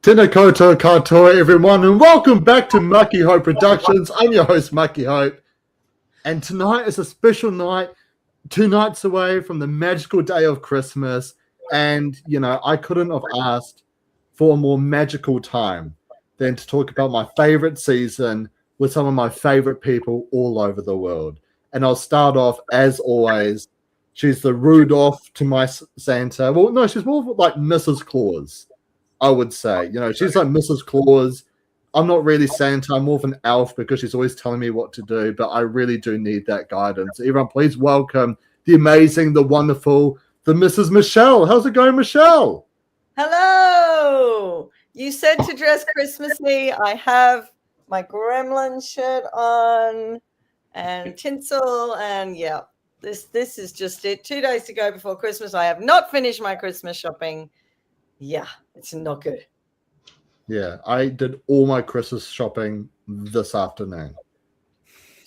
Tēnā koutou katoa, everyone, and welcome back to Muckyhope Productions. I'm your host, Muckyhope, and tonight is a special night, 2 nights away from the magical day of Christmas, and, I couldn't have asked for a more magical time than to talk about my favorite season with some of my favorite people all over the world. And I'll start off, as always, she's the Rudolph to my Santa. Well, no, she's more like Mrs. Claus, I would say. She's like Mrs. Claus. I'm not really Santa. I'm more of an elf because she's always telling me what to do, but I really do need that guidance. Everyone, please welcome the amazing, the wonderful, the Mrs. Michelle. How's it going, Michelle? Hello. You said to dress Christmassy. I have my gremlin shirt on and tinsel, and yeah, this is just it. 2 days to go before Christmas. I have not finished my Christmas shopping. Yeah, it's not good. Yeah, I did all my Christmas shopping this afternoon.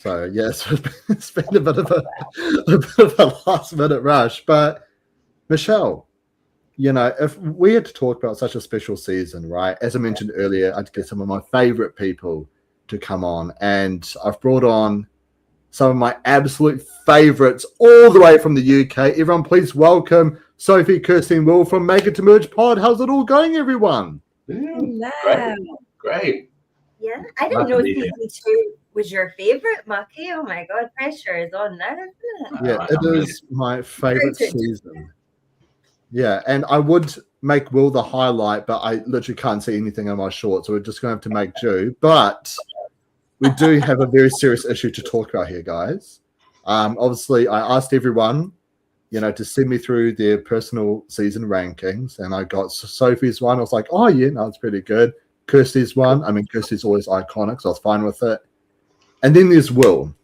So yes, it's been a bit of a last minute rush. But Michelle, if we had to talk about such a special season, right? As I mentioned earlier, I'd get some of my favorite people to come on, and I've brought on some of my absolute favorites all the way from the UK. Everyone, please welcome Sophie, Kirsty, and Will from Make It to Merge Pod. How's it all going, everyone? Hello. Great. Yeah, I didn't know season 2 was your favorite, Mucky. Oh my God, pressure is on now, isn't it? Yeah, it is my favorite season. Yeah, and I would make Will the highlight, but I literally can't see anything on my shorts, so we're just going to have to make do. But we do have a very serious issue to talk about here, guys. Obviously, I asked everyone, to send me through their personal season rankings, and I got Sophie's one. I was like, oh, yeah, no, it's pretty good. Kirsty's one. I mean, Kirsty's always iconic, so I was fine with it. And then there's Will.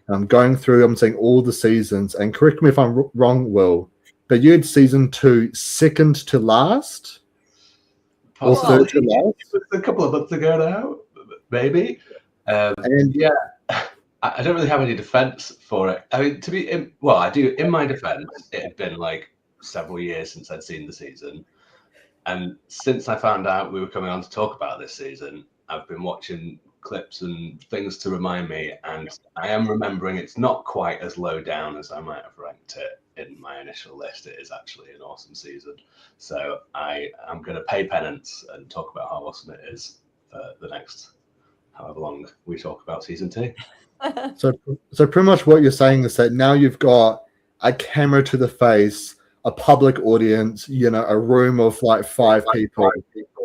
I'm going through, I'm saying all the seasons, and correct me if I'm wrong, Will, but you had season 2 second to last? Or third to last? A couple of months ago now, maybe. And yeah, I don't really have any defense for it. I mean, I do. In my defense, it had been like several years since I'd seen the season. And since I found out we were coming on to talk about this season, I've been watching clips and things to remind me. And I am remembering it's not quite as low down as I might have ranked it in my initial list. It is actually an awesome season. So I am going to pay penance and talk about how awesome it is for the next however long we talk about season 2. So pretty much what you're saying is that now you've got a camera to the face, a public audience, a room of like 5 people.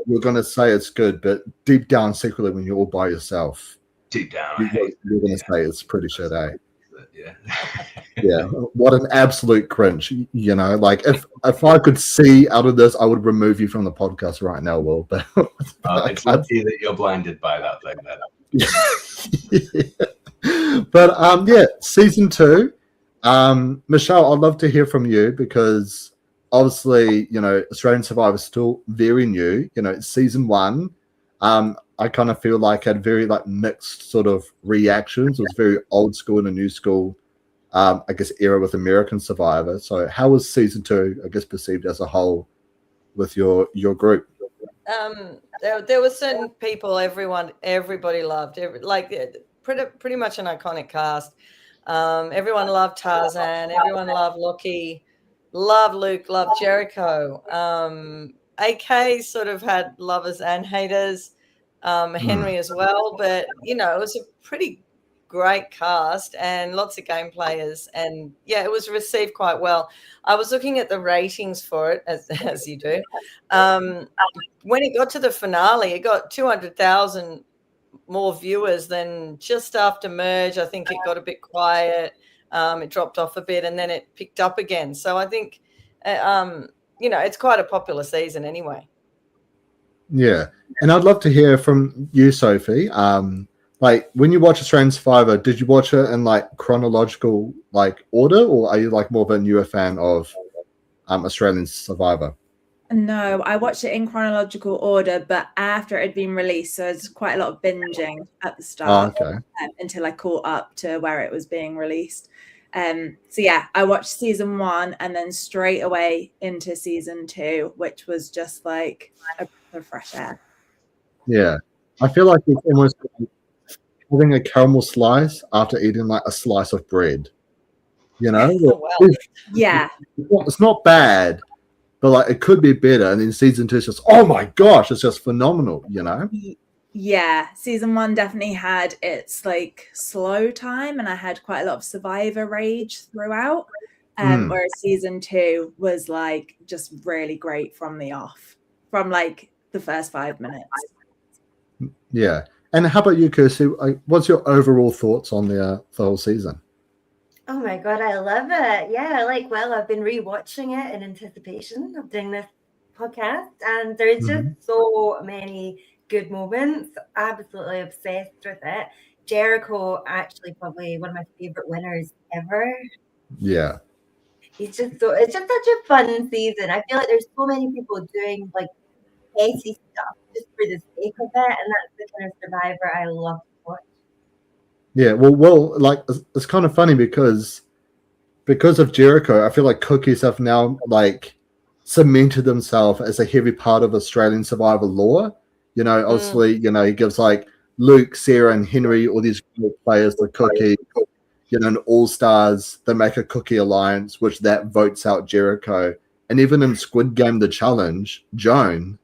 You're going to say it's good, but deep down, secretly, when you're all by yourself, deep down, you're going to say it's pretty shit, eh? Yeah. Yeah. What an absolute cringe. Like if I could see out of this, I would remove you from the podcast right now, Will. But it's lucky that you're blinded by that thing then. Yeah. But season 2. Michelle, I'd love to hear from you because obviously, Australian Survivor is still very new. Season 1, I kind of feel like had very like mixed sort of reactions. It was very old school and a new school, I guess, era with American Survivor. So how was season 2, I guess, perceived as a whole with your group? There were certain people everybody loved. Pretty much an iconic cast. Everyone loved Tarzan. Everyone loved Loki. Loved Luke. Loved Jericho. AK sort of had lovers and haters. Henry as well. But, it was a pretty great cast and lots of game players. And, yeah, it was received quite well. I was looking at the ratings for it, as you do. When it got to the finale, it got 200,000 more viewers than just after Merge. I think it got a bit quiet. It dropped off a bit and then it picked up again. So I think, it's quite a popular season anyway. Yeah. And I'd love to hear from you, Sophie. Like when you watch Australian Survivor, did you watch it in like chronological like order, or are you like more of a newer fan of Australian Survivor? No, I watched it in chronological order, but after it had been released, so there's quite a lot of binging at the start until I caught up to where it was being released. So yeah, I watched season 1 and then straight away into season 2, which was just like a breath of fresh air. Yeah, I feel like it's almost like having a caramel slice after eating like a slice of bread. You know, Well, Yeah. it's not bad, but like it could be better. And then season 2 is just, oh my gosh, it's just phenomenal. You know. Yeah, season 1 definitely had its like slow time, and I had quite a lot of survivor rage throughout. Whereas season 2 was like just really great from the off, from like the first 5 minutes. Yeah. And how about you, Kirsty? What's your overall thoughts on the whole season? Oh my God, I love it. Yeah, I've been rewatching it in anticipation of doing this podcast, and there's just so many good moments. Absolutely obsessed with it. Jericho, actually, probably one of my favorite winners ever. Yeah. It's just such a fun season. I feel like there's so many people doing like petty stuff just for the sake of it, and that's the kind of Survivor I love to watch. Yeah. Well, like it's kind of funny because of Jericho, I feel like cookies have now like cemented themselves as a heavy part of Australian survivor lore. You know, obviously, you know, he gives like Luke, Sarah, and Henry, all these great players, the cookie, you know, and all stars. They make a cookie alliance, which that votes out Jericho. And even in Squid Game, the challenge, Joan,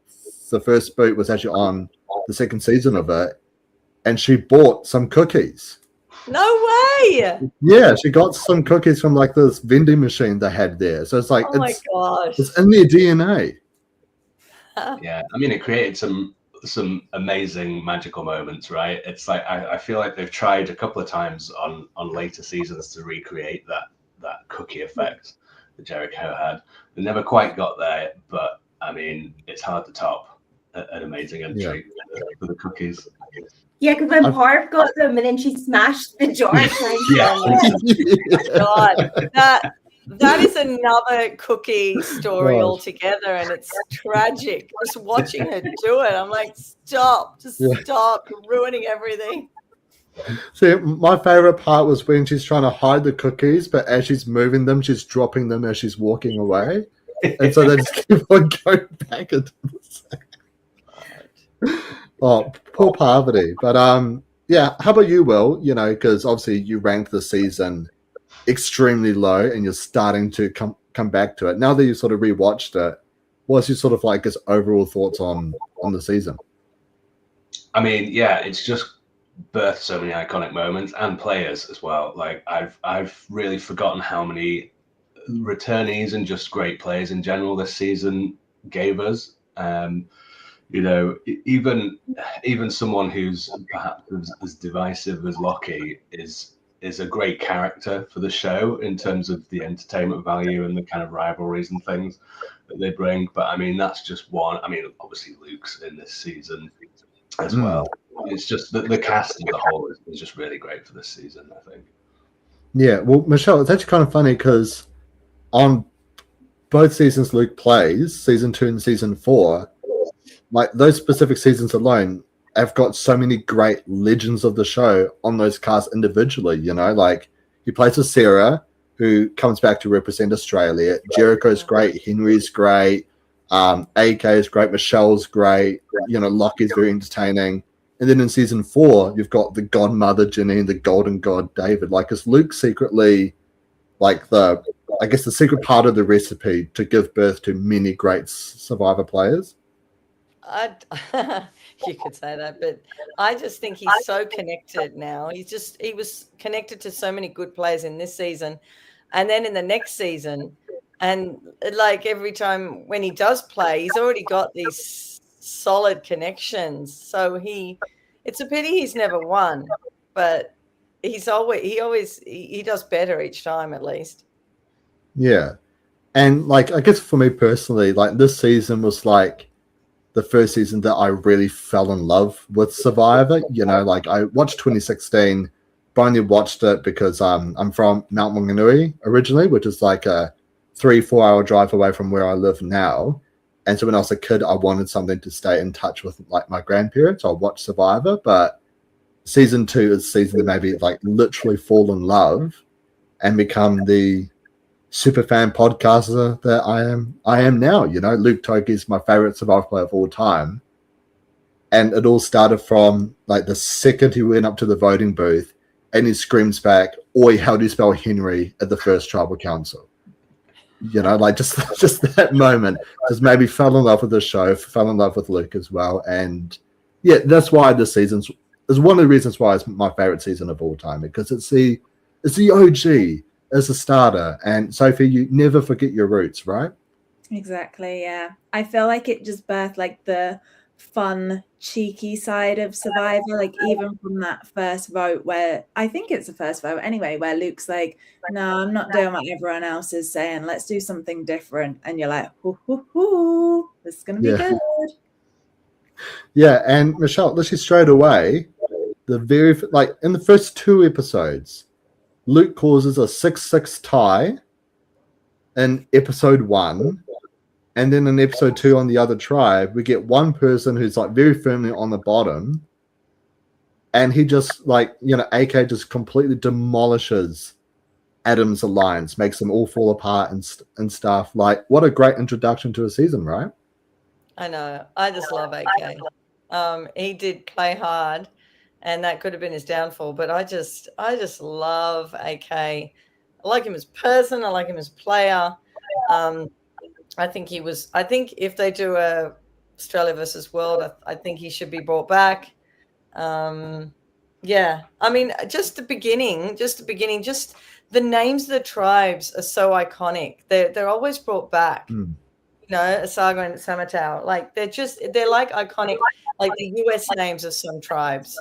the first boot was actually on the second season of it, and she bought some cookies. no way. Yeah, she got some cookies from like this vending machine they had there. So it's like, Oh my gosh. it's in their DNA. Yeah, I mean, it created some amazing magical moments, right? It's like I feel like they've tried a couple of times on later seasons to recreate that cookie effect that Jericho had. They never quite got there, but I mean, it's hard to top an amazing entry for the cookies. Yeah, because when Parv got them and then she smashed the jar. God, that is another cookie story altogether, and it's tragic. Just watching her do it, I'm like, stop, stop, you're ruining everything. See, my favorite part was when she's trying to hide the cookies, but as she's moving them, she's dropping them as she's walking away. And so they just keep on going back into the same. Oh, poor Parvati. But yeah, how about you, Will? You know, because obviously you ranked the season extremely low and you're starting to come back to it. Now that you sort of rewatched it, what's your sort of like his overall thoughts on the season? I mean, yeah, it's just birthed so many iconic moments and players as well. Like I've really forgotten how many returnees and just great players in general this season gave us. You know, even someone who's perhaps as divisive as Lockie is a great character for the show in terms of the entertainment value and the kind of rivalries and things that they bring. But I mean, that's just one. I mean, obviously Luke's in this season as well. It's just the cast as a whole is just really great for this season, I think. Yeah, well, Michelle, it's actually kind of funny because on both seasons Luke plays, season 2 and season 4, like those specific seasons alone have got so many great legends of the show on those casts individually, you know, like he plays with Sarah, who comes back to represent Australia. Jericho's great, Henry's great, AK is great, Michelle's great, you know, Lockie's very entertaining. And then in season 4, you've got the godmother Ginny and the golden god David. Like, is Luke secretly like the secret part of the recipe to give birth to many great Survivor players? You could say that, but I just think he's so connected now. He was connected to so many good players in this season, and then in the next season, and like every time when he does play, he's already got these solid connections. So it's a pity he's never won, but he does better each time at least. Yeah, and like I guess for me personally, like this season was like the first season that I really fell in love with Survivor. You know, like I watched 2016, but I only watched it because I'm from Mount Maunganui originally, which is like a 3-4 hour drive away from where I live now. And so when I was a kid, I wanted something to stay in touch with like my grandparents. I watched Survivor, but season 2 is the season that made me like literally fall in love. and become the super fan podcaster that I am now. You know, Luke Toki is my favorite Survivor player of all time. And it all started from like the second he went up to the voting booth and he screams back, "Oi, how do you spell Henry?" at the first tribal council. You know, like just that moment just maybe fell in love with the show, fell in love with Luke as well. And yeah, that's why this season is one of the reasons why it's my favorite season of all time, because it's the OG as a starter. And Sophie, you never forget your roots, right? Exactly, yeah. I feel like it just birthed like the fun, cheeky side of Survivor, like even from that first vote, where I think it's the first vote anyway, where Luke's like, "No, I'm not doing what everyone else is saying, let's do something different." And you're like, "Hoo, hoo, hoo, this is gonna be good." Yeah, and Michelle, literally straight away, like in the first 2 episodes, Luke causes a 6-6 tie in episode 1. And then in episode 2 on the other tribe, we get one person who's like very firmly on the bottom. And he just like, you know, AK just completely demolishes Adam's alliance, makes them all fall apart and stuff. Like, what a great introduction to a season, right? I know. I just love AK. He did play hard, and that could have been his downfall. But I just love AK. I like him as person. I like him as player. I think if they do a Australia versus World, I think he should be brought back. Yeah, I mean, just the beginning, just the names of the tribes are so iconic. They're always brought back. You know, Asaga and Samatau, like they're like iconic, like the US names of some tribes,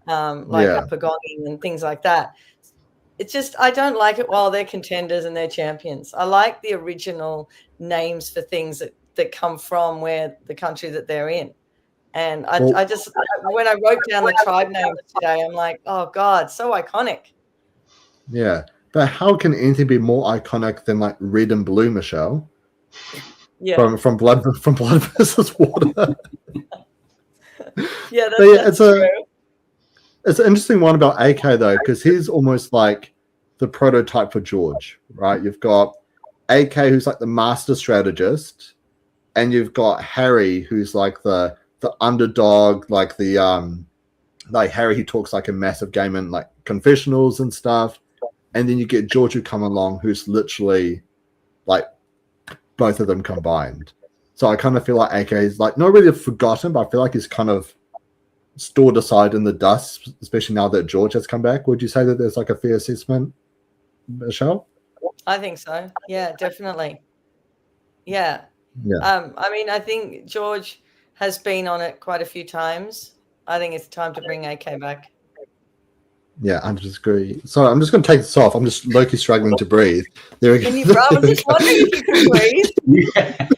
like a Pagani and things like that. It's just, I don't like it while they're contenders and they're champions. I like the original names for things that come from where the country that they're in. And I just, when I wrote down the tribe names today, I'm like, oh God, so iconic. Yeah. But how can anything be more iconic than like red and blue, Michelle? Yeah. From blood versus water. Yeah, that's true. It's an interesting one about AK though, because he's almost like the prototype for George, right? You've got AK, who's like the master strategist, and you've got Harry, who's like the underdog, like the like Harry, he talks like a massive game in like confessionals and stuff, and then you get George who come along, who's literally like both of them combined. So I kind of feel like AK is like not really forgotten, but I feel like he's kind of stored aside in the dust, especially now that George has come back. Would you say that there's like a fair assessment, Michelle? I think so. Yeah, definitely. Yeah. I mean, I think George has been on it quite a few times. I think it's time to bring AK back. Yeah, I just agree. So I'm just going to take this off. I'm just low-key struggling to breathe. There we go. Can you, bro? I'm just wondering if you can breathe. Yeah.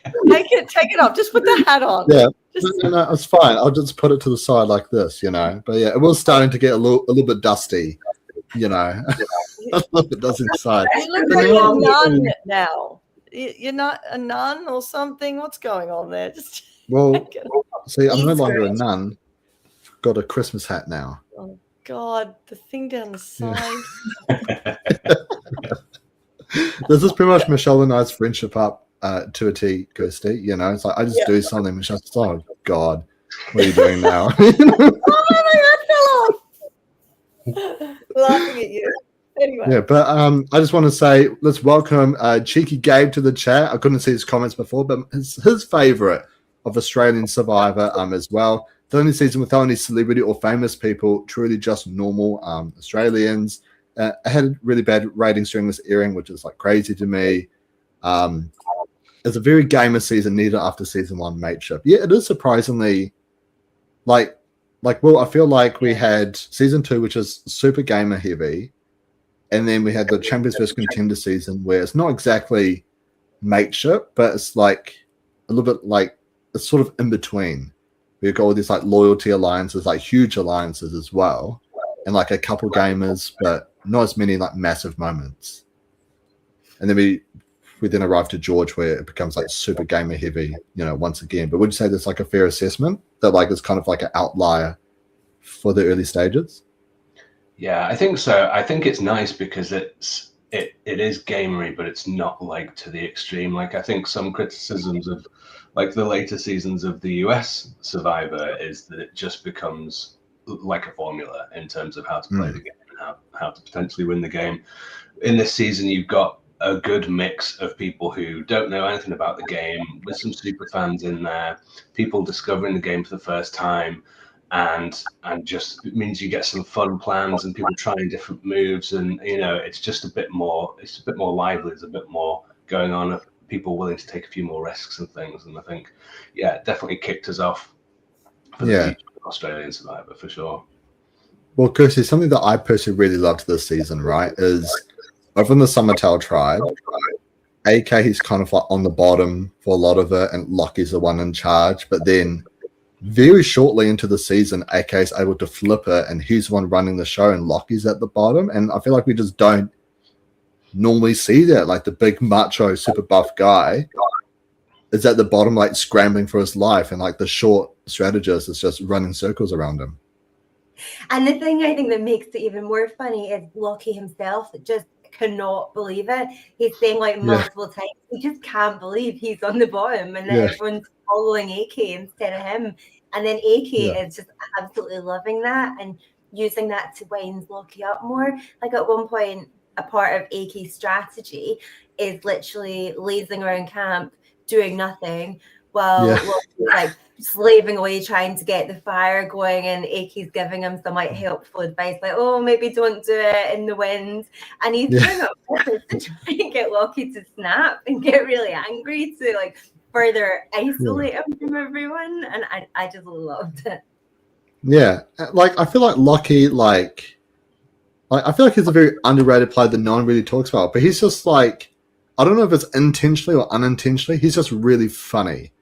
Take it off. Just put the hat on. Yeah, no, it's fine. I'll just put it to the side like this, you know. But yeah, it was starting to get a little bit dusty, you know. A little bit dusty inside. You look like a nun now. You're not a nun or something? What's going on there? Just well, see, I'm no longer a nun. I've got a Christmas hat now. Oh God, the thing down the side. Yeah. This is pretty much Michelle and I's friendship up to a T, Kirsty. You know, it's like I just do something. Michelle's just, oh God, what are you doing now? Oh, my head fell off. Laughing at you. Anyway. Yeah, but I just want to say let's welcome Cheeky Gabe to the chat. I couldn't see his comments before, but his favourite of Australian Survivor as well. The only season with only celebrity or famous people, truly just normal Australians. Had really bad ratings during this airing, which is like crazy to me. It's a very gamer season needed after season 1 mateship. Yeah, it is surprisingly like well, I feel like we had season 2, which is super gamer heavy. And then we had the Champions vs. Contender season where it's not exactly mateship, but it's like a little bit like it's sort of in between. We've got all these like loyalty alliances, like huge alliances as well, and like a couple gamers, but not as many like massive moments. And then we then arrive to George where it becomes like super gamer heavy, you know, once again. But would you say that's like a fair assessment that like it's kind of like an outlier for the early stages? Yeah, I think so. I think it's nice because it's it is gamery, but it's not like to the extreme. Like, I think some criticisms of like the later seasons of the US Survivor is that it just becomes like a formula in terms of how to play the game and how to potentially win the game. In this season, you've got a good mix of people who don't know anything about the game, with some super fans in there, people discovering the game for the first time, and just it means you get some fun plans and people trying different moves, and it's just a bit more lively. There's a bit more going on, people willing to take a few more risks and things, and I think it definitely kicked us off for the future of Australian Survivor for sure. Well, Kirsty, something that I personally really loved this season, right, is over in the Summertail tribe, AK, he's kind of like on the bottom for a lot of it, and Lockie's the one in charge. But then very shortly into the season, AK is able to flip it, and he's the one running the show, and Lockie's at the bottom. And I feel like we just don't normally see that. Like, the big macho, super buff guy is at the bottom, like scrambling for his life, and like the short strategist is just running circles around him. And the thing I think that makes it even more funny is Lockie himself that just cannot believe it. He's saying like multiple times, he just can't believe he's on the bottom, and then everyone's following AK instead of him. And then AK is just absolutely loving that and using that to wind Lockie up more. Like, at one point, a part of AK's strategy is literally lazing around camp, doing nothing, while Lockie's like slaving away trying to get the fire going, and AK's giving him some like helpful advice, like, oh, maybe don't do it in the wind. And he's doing it on purpose to try and get Lockie to snap and get really angry to like further isolate him from everyone. And I just loved it. Yeah. Like, I feel like Lockie, like I feel like he's a very underrated player that no one really talks about, but he's just like, I don't know if it's intentionally or unintentionally, he's just really funny.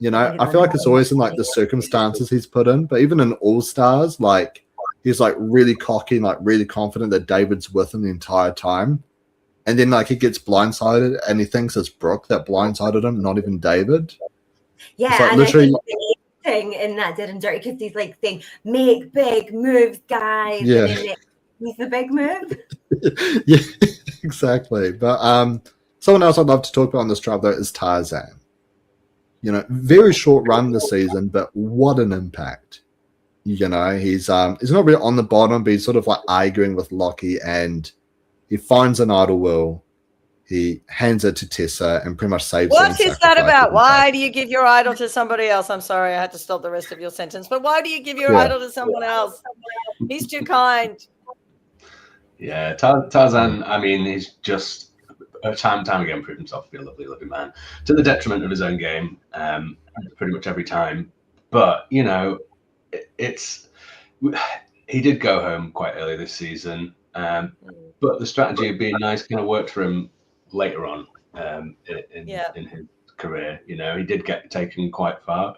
I feel like it's always in like the circumstances he's put in, but even in All Stars, like, he's like really cocky and like really confident that David's with him the entire time. And then like he gets blindsided and he thinks it's Brooke that blindsided him, not even David. Yeah, like, and literally, I think the thing in that Dead and Dirty, because he's like saying, make big moves, guys. Yeah. And then he's the big move. Yeah, exactly. But someone else I'd love to talk about on this tribe though is Tarzan. Very short run this season, but what an impact. He's not really on the bottom, but he's sort of like arguing with Lockie, and he finds an idol will. He hands it to Tessa and pretty much saves her. What is that about? Why do you give your idol to somebody else? I'm sorry, I had to stop the rest of your sentence. But why do you give your idol to someone else? He's too kind. Yeah, Tarzan, I mean, he's just time again proved himself to be a lovely, lovely man, to the detriment of his own game, pretty much every time. But he did go home quite early this season, but the strategy of being nice kind of worked for him later on in his career. He did get taken quite far,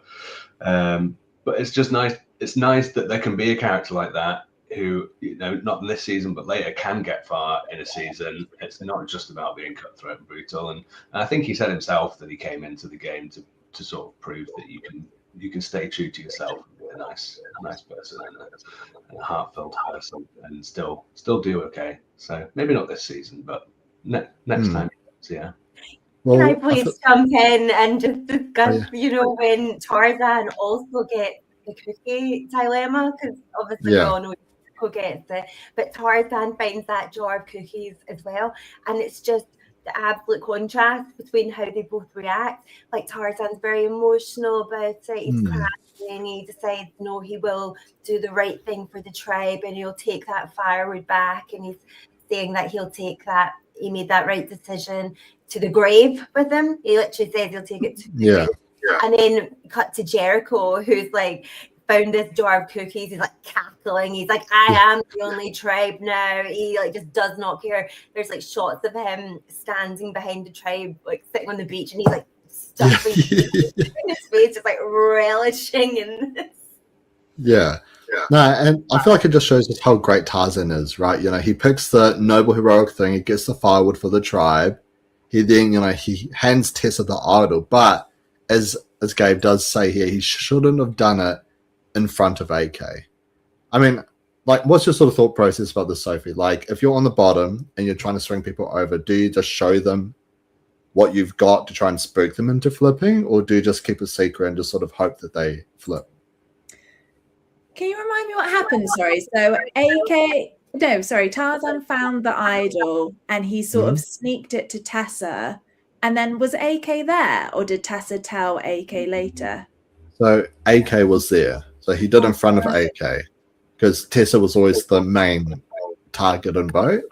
but it's just nice. It's nice that there can be a character like that who, not in this season, but later can get far in a season. It's not just about being cutthroat and brutal. And I think he said himself that he came into the game to sort of prove that you can stay true to yourself and be a nice person and a heartfelt person and still do okay. So maybe not this season, but next time. Yeah. Well, can I please jump in and just discuss, when Tarzan also gets the cookie dilemma, because obviously we all know who gets it, but Tarzan finds that jar of cookies as well, and it's just the absolute contrast between how they both react. Like, Tarzan's very emotional about it, he's crying, and he decides no, he will do the right thing for the tribe, and he'll take that firewood back, and he's saying that he made that right decision to the grave with him. He literally says he'll take it to the grave. And then cut to Jericho, who's like found this jar of cookies. He's like cackling. He's like, I am the only tribe now. He like just does not care. There's like shots of him standing behind the tribe, like sitting on the beach, and he's like stuffing in his face, just like relishing in this. Yeah. No, and I feel like it just shows us how great Tarzan is, right? He picks the noble heroic thing. He gets the firewood for the tribe. He then, he hands Tessa the idol, but as Gabe does say here, he shouldn't have done it in front of AK. I mean, like, what's your sort of thought process about this, Sophie? Like, if you're on the bottom and you're trying to swing people over, do you just show them what you've got to try and spook them into flipping, or do you just keep a secret and just sort of hope that they flip? Can you remind me what happened? Sorry. So Tarzan found the idol and he sort of sneaked it to Tessa. And then was AK there, or did Tessa tell AK later? So AK was there. So he did in front of AK, because Tessa was always the main target and boat.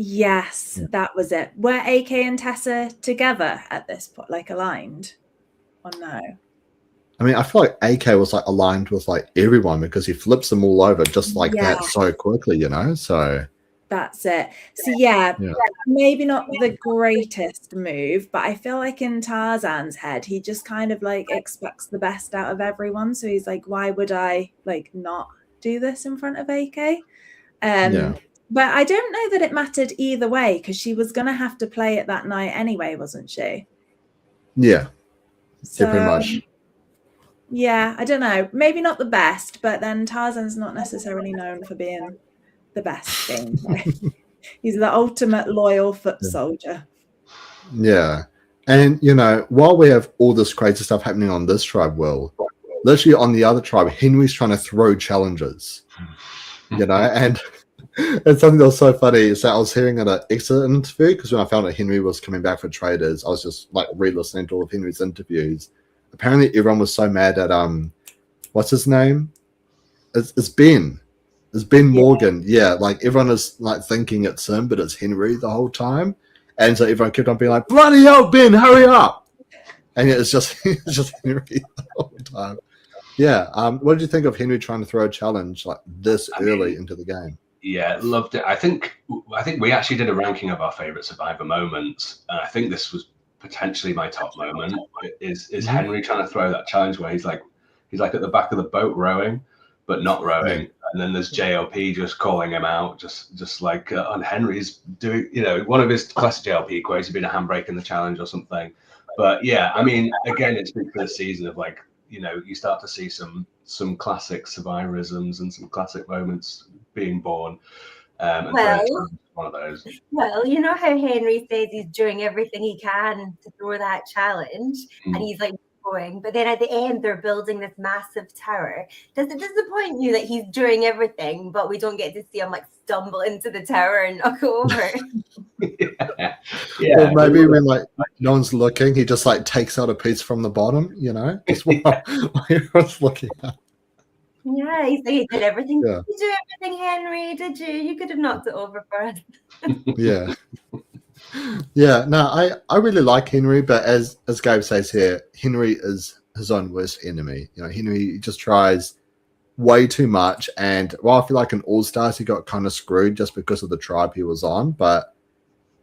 Yes, that was it. Were AK and Tessa together at this point, like aligned, or no? I mean, I feel like AK was like aligned with like everyone, because he flips them all over just like that so quickly, you know? So that's it. So yeah, maybe not the greatest move, but I feel like in Tarzan's head, he just kind of like expects the best out of everyone. So he's like, why would I like not do this in front of AK? But I don't know that it mattered either way, because she was going to have to play it that night anyway, wasn't she? Yeah. So, pretty much. Yeah, I don't know. Maybe not the best, but then Tarzan's not necessarily known for being the best thing. He's the ultimate loyal foot soldier. Yeah. And, you know, while we have all this crazy stuff happening on this tribe, Will, literally on the other tribe, Henry's trying to throw challenges, you know, and it's something that was so funny is that I was hearing an exit interview, because when I found out Henry was coming back for Traders, I was just like re-listening to all of Henry's interviews. Apparently everyone was so mad at what's his name? It's Ben. It's Ben Morgan. Yeah, like everyone is like thinking it's him, but it's Henry the whole time. And so everyone kept on being like, bloody hell, Ben, hurry up. And it's just Henry the whole time. Yeah. What did you think of Henry trying to throw a challenge like this early into the game? Yeah, loved it. I think we actually did a ranking of our favorite Survivor moments, and I think this was potentially my top moment. Is Henry trying to throw that challenge where he's like at the back of the boat rowing, but not rowing, and then there's JLP just calling him out, just like and Henry's doing, you know, one of his classic JLP quotes, he'd been a handbrake in the challenge or something. But yeah, I mean, again, it's been for the season of like, you know, you start to see some classic Survivorisms and some classic moments being born. And one of those. Well, you know how Henry says he's doing everything he can to throw that challenge, and he's like going, but then at the end they're building this massive tower. Does it disappoint you that he's doing everything, but we don't get to see him like stumble into the tower and knock over? Yeah. Or maybe when like no one's looking, he just like takes out a piece from the bottom, you know, just while everyone's looking at. Yeah, he did everything. Yeah. Did you do everything, Henry? Did you? You could have knocked it over for us. Yeah. Yeah, no, I really like Henry, but as Gabe says here, Henry is his own worst enemy. You know, Henry just tries way too much, and while I feel like in All Stars he got kind of screwed just because of the tribe he was on, but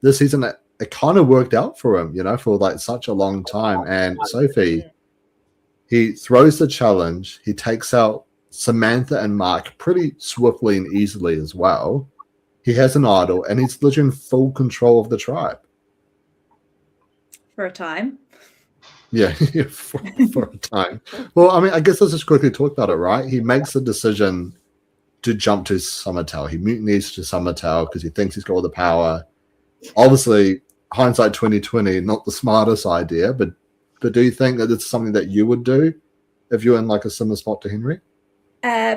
this season it kind of worked out for him, you know, for like such a long time. And Sophie, he throws the challenge, he takes out Samantha and Mark pretty swiftly and easily as well. He has an idol, and he's literally in full control of the tribe. For a time. Yeah, for a time. Well, I mean, I guess let's just quickly talk about it, right? He makes the decision to jump to Summertail. He mutinies to Summertail because he thinks he's got all the power. Obviously, hindsight 2020, not the smartest idea, but do you think that it's something that you would do if you're in like a similar spot to Henry?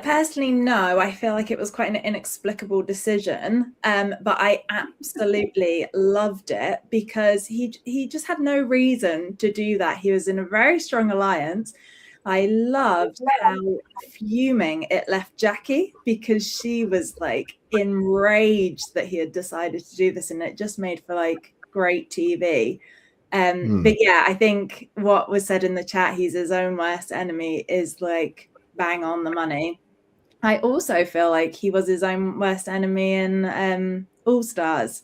Personally, no. I feel like it was quite an inexplicable decision, but I absolutely loved it because he just had no reason to do that. He was in a very strong alliance. I loved how fuming it left Jackie because she was like enraged that he had decided to do this, and it just made for like great TV. But yeah, I think what was said in the chat, he's his own worst enemy, is like bang on the money. I also feel like he was his own worst enemy in All Stars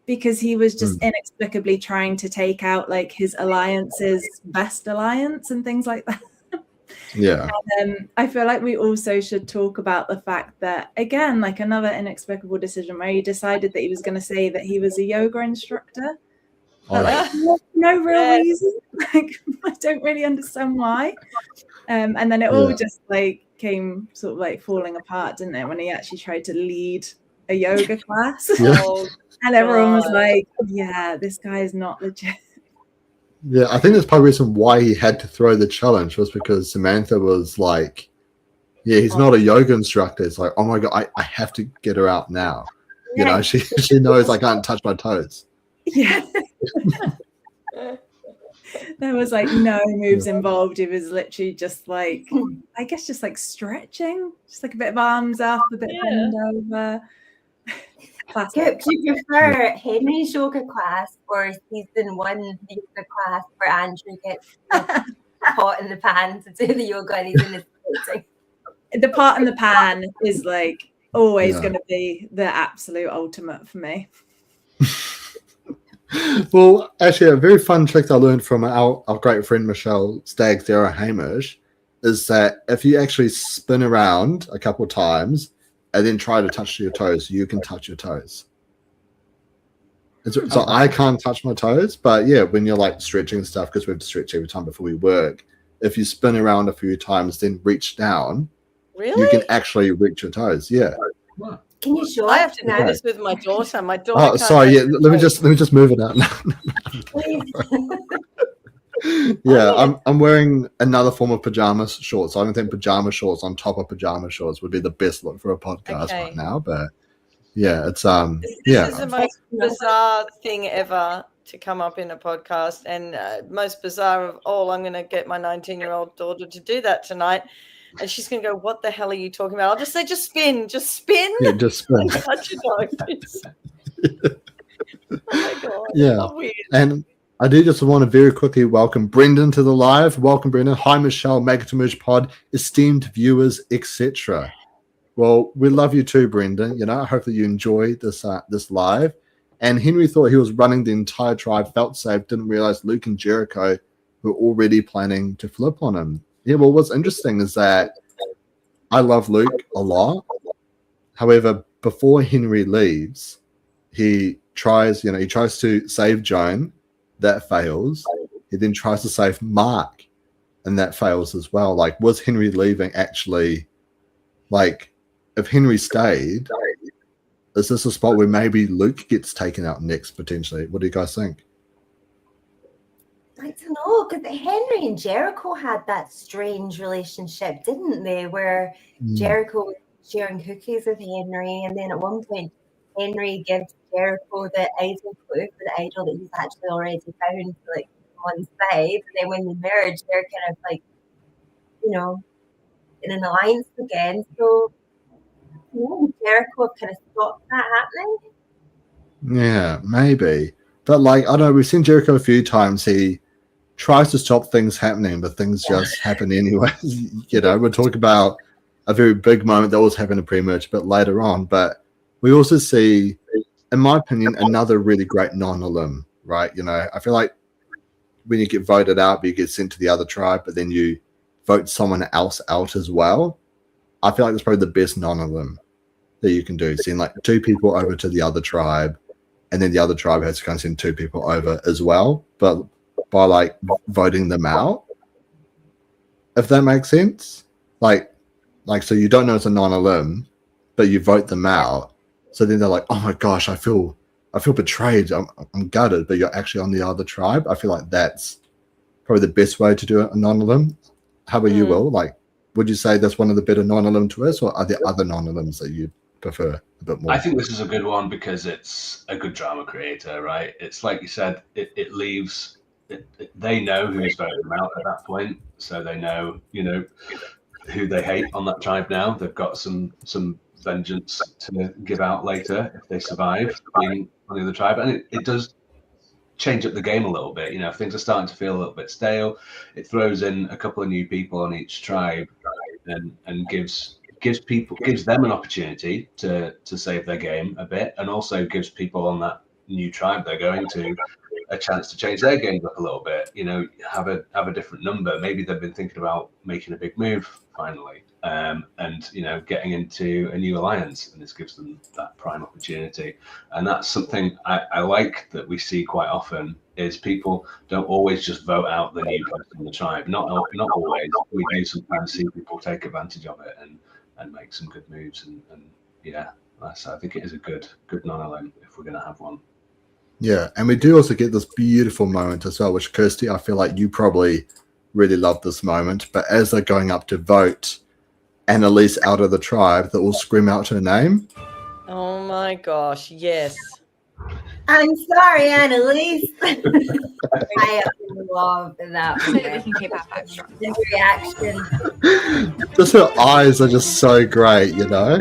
because he was just inexplicably trying to take out like his alliance's best alliance and things like that. Yeah. I feel like we also should talk about the fact that, again, like another inexplicable decision where he decided that he was going to say that he was a yoga instructor. But like, no real reason. Like, I don't really understand why. And then it all just like came sort of like falling apart, didn't it, when he actually tried to lead a yoga class? Yeah. Oh, And everyone was God. like, yeah, this guy is not legit. Yeah, I think that's probably the reason why he had to throw the challenge was because Samantha was like, yeah, he's not a yoga instructor. It's like, oh my God, I have to get her out now. You know, she knows I can't touch my toes. Yeah. There was like no moves involved. It was literally just like, I guess just like stretching, just like a bit of arms up, a bit of bend over. Classic. Do you prefer Henry's yoga class or season 1 yoga class where Andrew gets the pot in the pan to do the yoga and he's in his coaching? The pot in the pan is like always going to be the absolute ultimate for me. Well, actually, a very fun trick I learned from our great friend Michelle Staggs Dara Hamish is that if you actually spin around a couple of times and then try to touch your toes, you can touch your toes. So I can't touch my toes, but yeah, when you're like stretching and stuff, because we have to stretch every time before we work, if you spin around a few times, then reach down, you can actually reach your toes. Yeah. Can you show I us have to now? do this with my daughter. My daughter. Oh, can't sorry. touch Yeah, her let me toes. just move it out. Yeah, I'm wearing another form of pajama shorts. I don't think pajama shorts on top of pajama shorts would be the best look for a podcast right now. But yeah, it's This yeah. is the most bizarre thing ever to come up in a podcast, and most bizarre of all. I'm going to get my 19-year-old daughter to do that tonight, and she's going to go, "What the hell are you talking about?" I'll just say, "Just spin, just spin." Yeah, just spin. And touch your toes. Oh my God! Yeah, So weird. and I do just want to very quickly welcome Brendan to the live. Welcome, Brendan. Hi, Michelle, Muckyhope Pod, esteemed viewers, etc. Well, we love you too, Brendan. You know, I hope that you enjoy this this live. And Henry thought he was running the entire tribe, felt safe, didn't realize Luke and Jericho were already planning to flip on him. Yeah, well, what's interesting is that I love Luke a lot. However, before Henry leaves, he tries to save Joan. That fails. He then tries to save Mark, and that fails as well. Like, was Henry leaving actually, like, if Henry stayed, is this a spot where maybe Luke gets taken out next, potentially? What do you guys think? I don't know, because Henry and Jericho had that strange relationship, didn't they? Where Jericho was sharing cookies with Henry, and then at one point, Henry gives Jericho the idol clue for the idol that he's actually already found to like one side. And then when they merge, they're kind of like, you know, in an alliance again. So Jericho kind of stopped that happening. Yeah, maybe. But like, I don't know, we've seen Jericho a few times. He tries to stop things happening, but things just happen anyway. You know, we'll talk about a very big moment that was happening pre-merge a bit later on. But we also see, in my opinion, another really great non-alum, right? You know, I feel like when you get voted out, you get sent to the other tribe, but then you vote someone else out as well. I feel like that's probably the best non-alum that you can do. Send like 2 people over to the other tribe, and then the other tribe has to kind of send 2 people over as well, but by like voting them out, if that makes sense. Like so you don't know it's a non-alum, but you vote them out. So then they're like, oh my gosh, I feel betrayed. I'm gutted, but you're actually on the other tribe. I feel like that's probably the best way to do a non-alum. How about you, Will? Like, would you say that's one of the better non-alum twists, or are there other non-alums that you prefer a bit more? I think this is a good one because it's a good drama creator, right? It's like you said, it leaves. They know who's voting them out at that point, so they know, you know, who they hate on that tribe now. They've got some vengeance to give out later if they survive being on the other tribe, and it does change up the game a little bit. You know, if things are starting to feel a little bit stale, it throws in a couple of new people on each tribe, and gives them an opportunity to save their game a bit, and also gives people on that new tribe they're going to a chance to change their games up a little bit. You know, have a different number. Maybe they've been thinking about making a big move finally, and you know, getting into a new alliance, and this gives them that prime opportunity. And that's something I like that we see quite often. Is people don't always just vote out the new person in the tribe. Not always. We do sometimes see people take advantage of it and make some good moves. And yeah, I think it is a good non-LM if we're going to have one. Yeah, and we do also get this beautiful moment as well, which, Kirsty, I feel like you probably really love this moment. But as they're going up to vote Annalise out of the tribe, they all scream out her name. Oh my gosh, yes. I'm sorry, Annalise. I love that. So that we can keep our vibes strong. The reaction. Just her eyes are just so great, you know?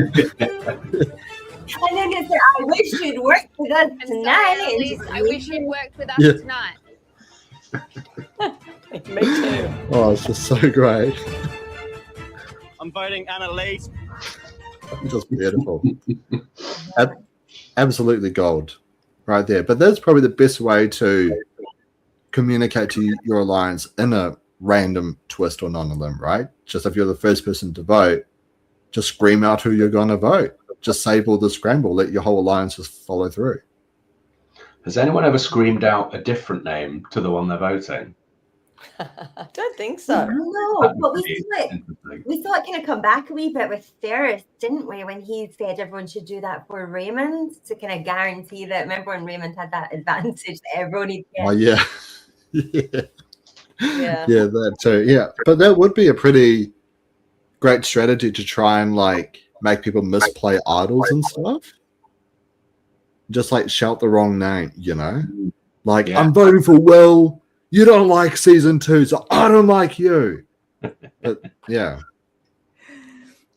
And then it's like, I wish you'd work with us tonight. Annalise, I wish you'd worked with us Yeah. tonight. Me too. Oh, it's just so great. I'm voting Annalise. Just beautiful. Absolutely gold right there. But that's probably the best way to communicate to your alliance in a random twist or non-LM, right? Just if you're the first person to vote, just scream out who you're going to vote. Just save all the scramble. Let your whole alliance just follow through. Has anyone ever screamed out a different name to the one they're voting? I don't think so. No, but Interesting. we saw it kind of come back a wee bit with Ferris, didn't we? When he said everyone should do that for Raymond to kind of guarantee that. Remember when Raymond had that advantage that everyone needs to get? Oh, yeah. Yeah. Yeah. Yeah, that too. Yeah. But that would be a pretty great strategy to try and like make people misplay idols and stuff. Just like shout the wrong name, you know? Like, Yeah. I'm voting for Will. You don't like season 2, so I don't like you. But yeah.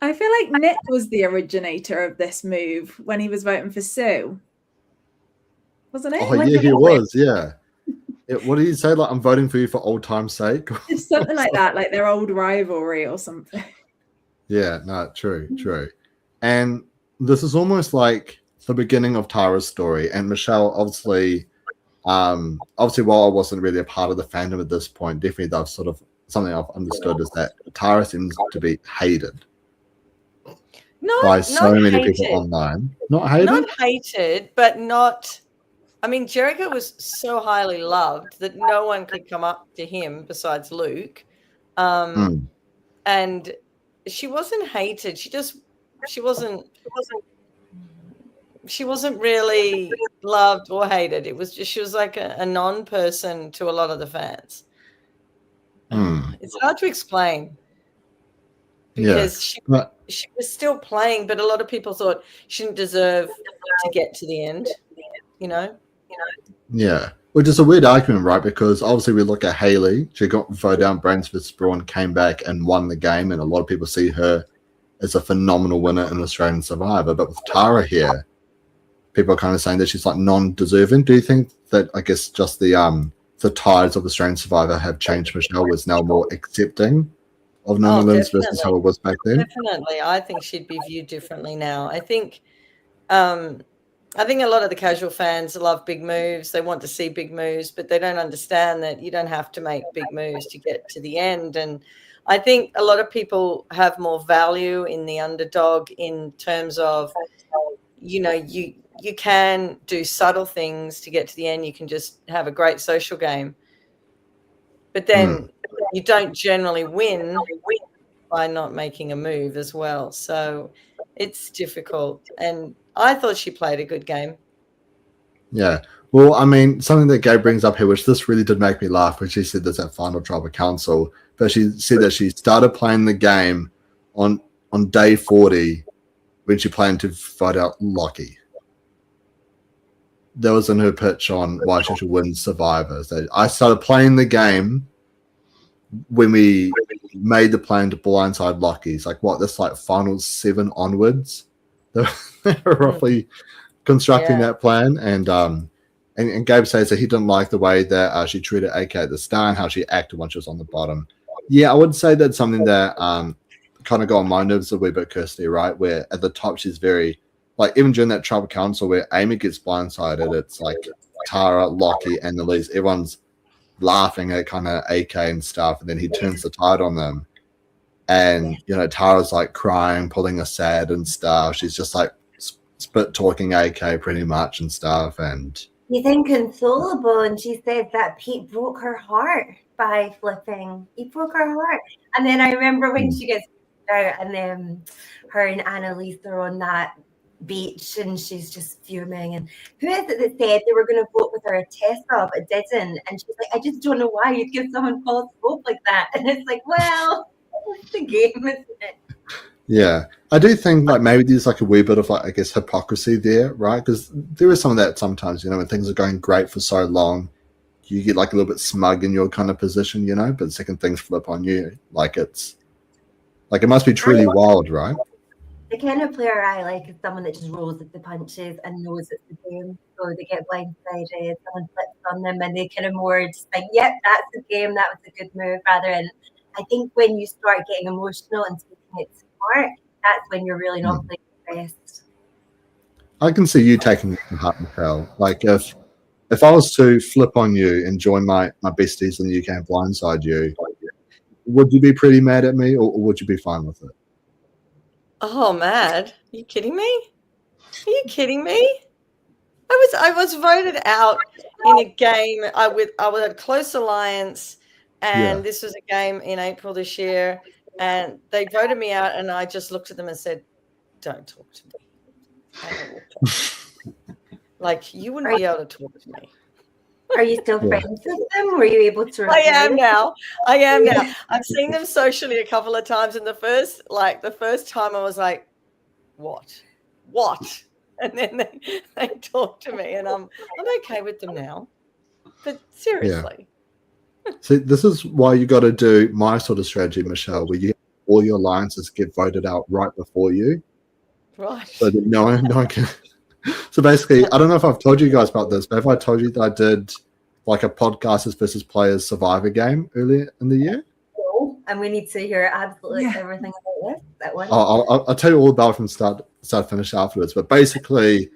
I feel like Nick was the originator of this move when he was voting for Sue. Wasn't it? Oh, yeah, he was. Yeah. What did he say? Like, I'm voting for you for old time's sake? It's something like that, like their old rivalry or something. Yeah, no, true. And this is almost like the beginning of Tara's story. And Michelle, obviously, while I wasn't really a part of the fandom at this point, definitely that's sort of something I've understood is that Tara seems to be hated by so many people online. Not hated? Not hated, but not. I mean, Jericho was so highly loved that no one could come up to him besides Luke. And she wasn't hated. She wasn't really loved or hated. It was just, she was like a non-person to a lot of the fans. It's hard to explain because she was still playing, but a lot of people thought she didn't deserve to get to the end, you know? Yeah, which is a weird argument, right? Because obviously we look at Hayley. She got voted down, Bransford Sprawn came back and won the game, and a lot of people see her as a phenomenal winner in Australian Survivor. But with Tara here, people are kind of saying that she's like non-deserving. Do you think that, I guess, just the tides of Australian Survivor have changed? Michelle was now more accepting of non-LMs versus how it was back then? Definitely. I think she'd be viewed differently now. I think a lot of the casual fans love big moves. They want to see big moves, but they don't understand that you don't have to make big moves to get to the end. And I think a lot of people have more value in the underdog in terms of, you know, you can do subtle things to get to the end. You can just have a great social game. But then you don't generally win by not making a move as well. So it's difficult. And I thought she played a good game. Yeah. Well, I mean, something that Gabe brings up here, which this really did make me laugh when she said this at Final Tribal Council, but she said that she started playing the game on day 40 when she planned to vote out Lockie. That was in her pitch on why she should win Survivor. So I started playing the game when we made the plan to blindside Lockie's. Like, what, this like final 7 onwards? They were roughly constructing that plan. And Gabe says that he didn't like the way that she treated AK at the start and how she acted when she was on the bottom. Yeah, I would say that's something that kind of got on my nerves a wee bit, Kirsty, right? Where at the top she's very, like, even during that tribal council where Amy gets blindsided, it's like Tara, Lockie, and Elise, everyone's laughing at kind of AK and stuff, and then he turns the tide on them. And, you know, Tara's like crying, pulling a sad and stuff. She's just like spit talking AK pretty much and stuff. And he's inconsolable, and she said that Pete broke her heart by flipping. He broke her heart. And then I remember when she gets out, and then her and Annalise are on that beach, and she's just fuming. And who is it that said they were going to vote with her a Tessa, but didn't? And she's like, I just don't know why you'd give someone false hope like that. And it's like, well, it's the game, isn't it? yeah, I do think like maybe there's like a wee bit of like, I guess, hypocrisy there, right? Because there is some of that sometimes, you know, when things are going great for so long, you get like a little bit smug in your kind of position, you know, but the second things flip on you, like it's like it must be truly wild, right? The kind of player I like is someone that just rolls with the punches and knows it's the game. So they get blindsided, someone flips on them, and they kind of more just like, yep, that's the game, that was a good move, rather than I think when you start getting emotional and taking it smart, that's when you're really not playing the best. I can see you taking it to heart, Michelle. Like if I was to flip on you and join my besties in the UK and blindside you, would you be pretty mad at me, or would you be fine with it? Oh, mad? Are you kidding me? Are you kidding me? I was voted out in a game. I was at a close alliance, and this was a game in April this year, and they voted me out, and I just looked at them and said, "Don't talk to me." And I walked off. Like, you wouldn't be able to talk to me. Are you still friends with them? Were you able to? I am now. I've seen them socially a couple of times, and the first time I was like, what? And then they talk to me, and I'm okay with them now. But seriously. See, this is why you got to do my sort of strategy, Michelle, where you all your alliances get voted out right before you. Right. So that no one can. So basically, I don't know if I've told you guys about this, but if I told you that I did like a podcasters versus players survivor game earlier in the year? No, and we need to hear absolutely everything about this. That one. I'll tell you all about it from start to finish afterwards. But basically,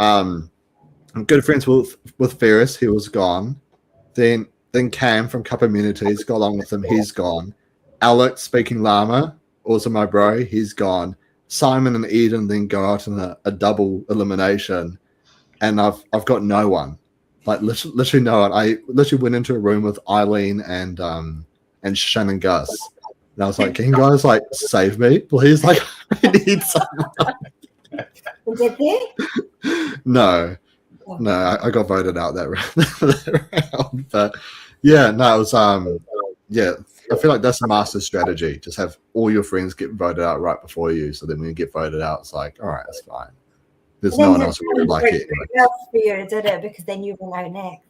I'm good friends with Ferris. He was gone. Then Cam from Cup Immunities got along with him. He's gone. Alex, speaking llama, also my bro. He's gone. Simon and Eden then go out in a double elimination, and I've got no one, like literally no one. I literally went into a room with Eileen and Shannon and Gus, and I was like, "Can you guys like save me, please? Like, I need someone." Did they? No, I got voted out that round, but yeah, no, it was I feel like that's a master strategy. Just have all your friends get voted out right before you, so then when you get voted out, it's like, all right, that's fine. There's no one else who would like it. For you, did it? Because then you went out next.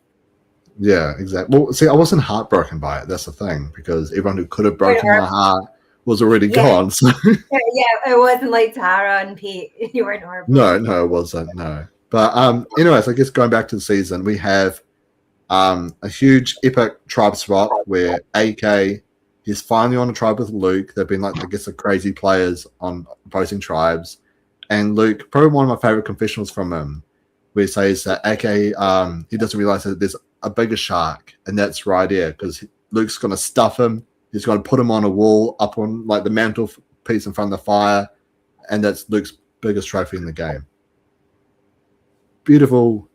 Yeah, exactly. Well, see, I wasn't heartbroken by it. That's the thing, because everyone who could have broken my heart was already gone. So yeah, it wasn't like Tara and Pete. You weren't heartbroken. No, it wasn't. No, but anyways, I guess going back to the season, we have a huge epic tribe swap where AK. He's finally on a tribe with Luke. They've been like, I guess, the crazy players on opposing tribes. And Luke, probably one of my favorite confessionals from him, where he says that AK, he doesn't realize that there's a bigger shark, and that's right here, because Luke's going to stuff him. He's going to put him on a wall up on like the mantelpiece in front of the fire, and that's Luke's biggest trophy in the game. Beautiful,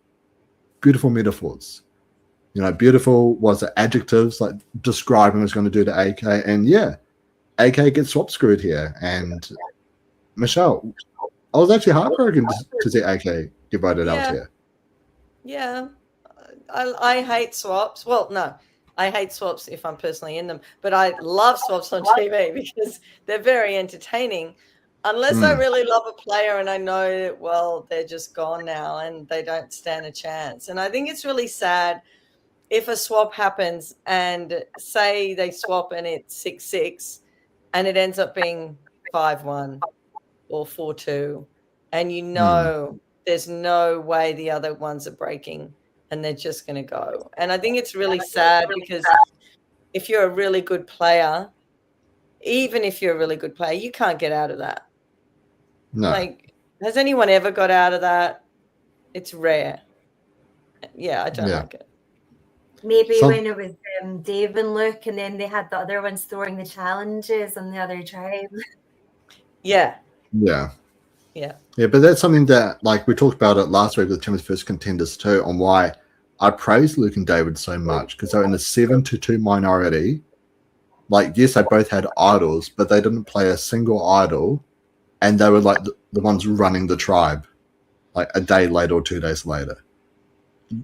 beautiful metaphors. You know, beautiful was the adjectives like describing what it's going to do to AK. And yeah, AK gets swap screwed here. And Michelle, I was actually heartbroken to see AK get voted out here. Yeah. I hate swaps. Well, no, I hate swaps if I'm personally in them. But I love swaps on TV because they're very entertaining. Unless I really love a player and I know, well, they're just gone now and they don't stand a chance. And I think it's really sad if a swap happens and say they swap and it's 6-6 and it ends up being 5-1 or 4-2, and you know there's no way the other ones are breaking and they're just going to go. And I think it's really sad because if you're a really good player, even if you're a really good player, you can't get out of that. No. Like, has anyone ever got out of that? It's rare. Yeah, I don't like it. Maybe when it was Dave and Luke, and then they had the other ones throwing the challenges on the other tribe. Yeah. Yeah. Yeah. Yeah, but that's something that, like, we talked about it last week with Timmy's First Contenders too, on why I praise Luke and David so much, because they're in a 7-2 minority. Like, yes, they both had idols, but they didn't play a single idol, and they were like the ones running the tribe, like a day later or 2 days later.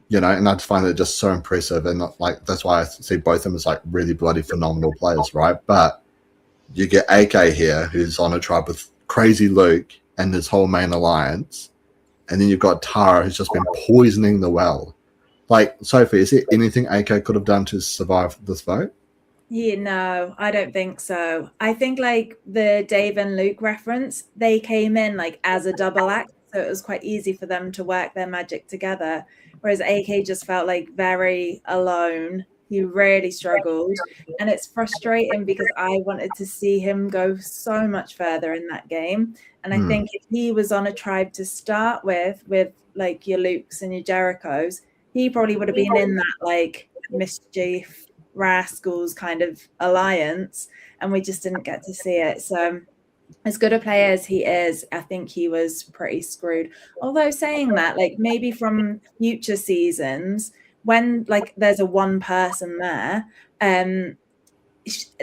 You know, and I just find it just so impressive, and like that's why I see both of them as like really bloody phenomenal players, right? But you get AK here, who's on a tribe with Crazy Luke and his whole main alliance, and then you've got Tara, who's just been poisoning the well. Like, Sophie, is there anything AK could have done to survive this vote? Yeah, no, I don't think so. I think like the Dave and Luke reference, they came in like as a double act, so it was quite easy for them to work their magic together. Whereas AK just felt like very alone. He really struggled. And it's frustrating because I wanted to see him go so much further in that game. And I think if he was on a tribe to start with like your Lukes and your Jerichos, he probably would have been in that like mischief rascals kind of alliance, and we just didn't get to see it. So as good a player as he is, I think he was pretty screwed. Although saying that, like maybe from future seasons, when like there's a one person there,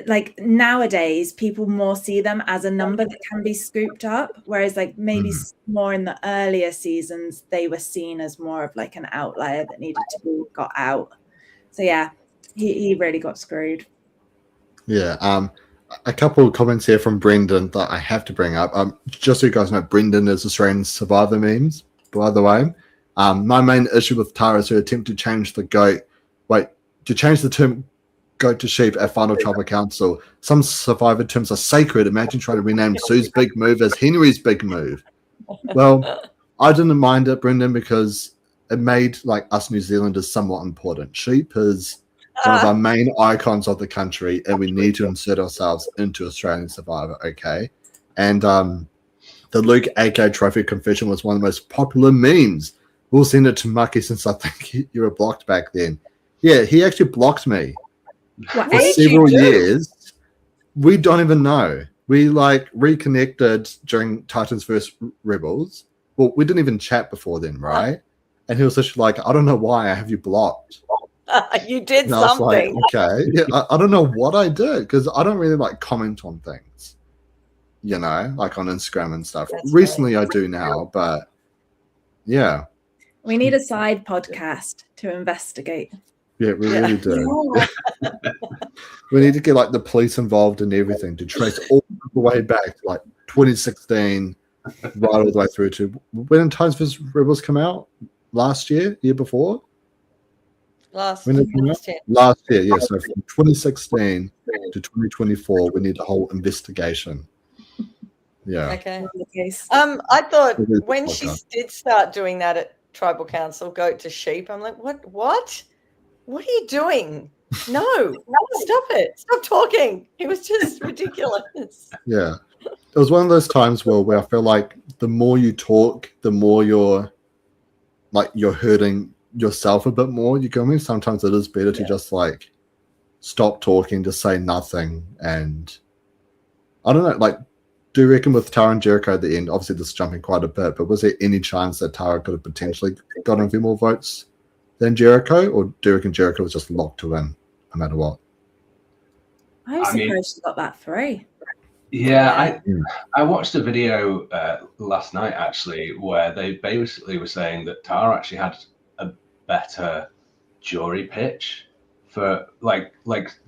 like nowadays people more see them as a number that can be scooped up, whereas like maybe more in the earlier seasons they were seen as more of like an outlier that needed to be got out. So yeah, he really got screwed. Yeah. A couple of comments here from Brendan that I have to bring up. Just so you guys know, Brendan is Australian Survivor memes, by the way. My main issue with Tara is her attempt to change the change the term goat to sheep at Final Tribal Council. Some Survivor terms are sacred. Imagine trying to rename Sue's big move as Henry's big move. Well, I didn't mind it, Brendan, because it made like us New Zealanders somewhat important. Sheep is one of our main icons of the country, and we need to insert ourselves into Australian Survivor, okay? And the Luke AK Trophy Confession was one of the most popular memes. We'll send it to Mucky since I think you were blocked back then. Yeah, he actually blocked me for several years. We don't even know. We like reconnected during Titans vs. Rebels. Well, we didn't even chat before then, right? And he was just like, I don't know why I have you blocked. You did and I was something. like, okay. Yeah, I don't know what I did because I don't really like comment on things, you know, like on Instagram and stuff. That's Recently I do now, but yeah. We need a side podcast to investigate. Yeah, we really do. We need to get like the police involved in everything to trace all the way back to like 2016, right all the way through to when Times vs. Rebels come out last year before. Last year, yeah. So from 2016 to 2024, we need a whole investigation. Yeah. Okay. I thought when she did start doing that at Tribal Council, goat to sheep, I'm like, what? What are you doing? No, stop it. Stop talking. It was just ridiculous. Yeah. It was one of those times where I feel like the more you talk, the more you're hurting yourself a bit more. You get me? Sometimes it is better to just like stop talking, just say nothing. And I don't know, like, do you reckon with Tara and Jericho at the end, obviously this is jumping quite a bit, but was there any chance that Tara could have potentially gotten a few more votes than Jericho, or do you reckon Jericho was just locked to win no matter what? I was surprised she got that 3. Yeah, I watched a video last night actually where they basically were saying that Tara actually had a better jury pitch for like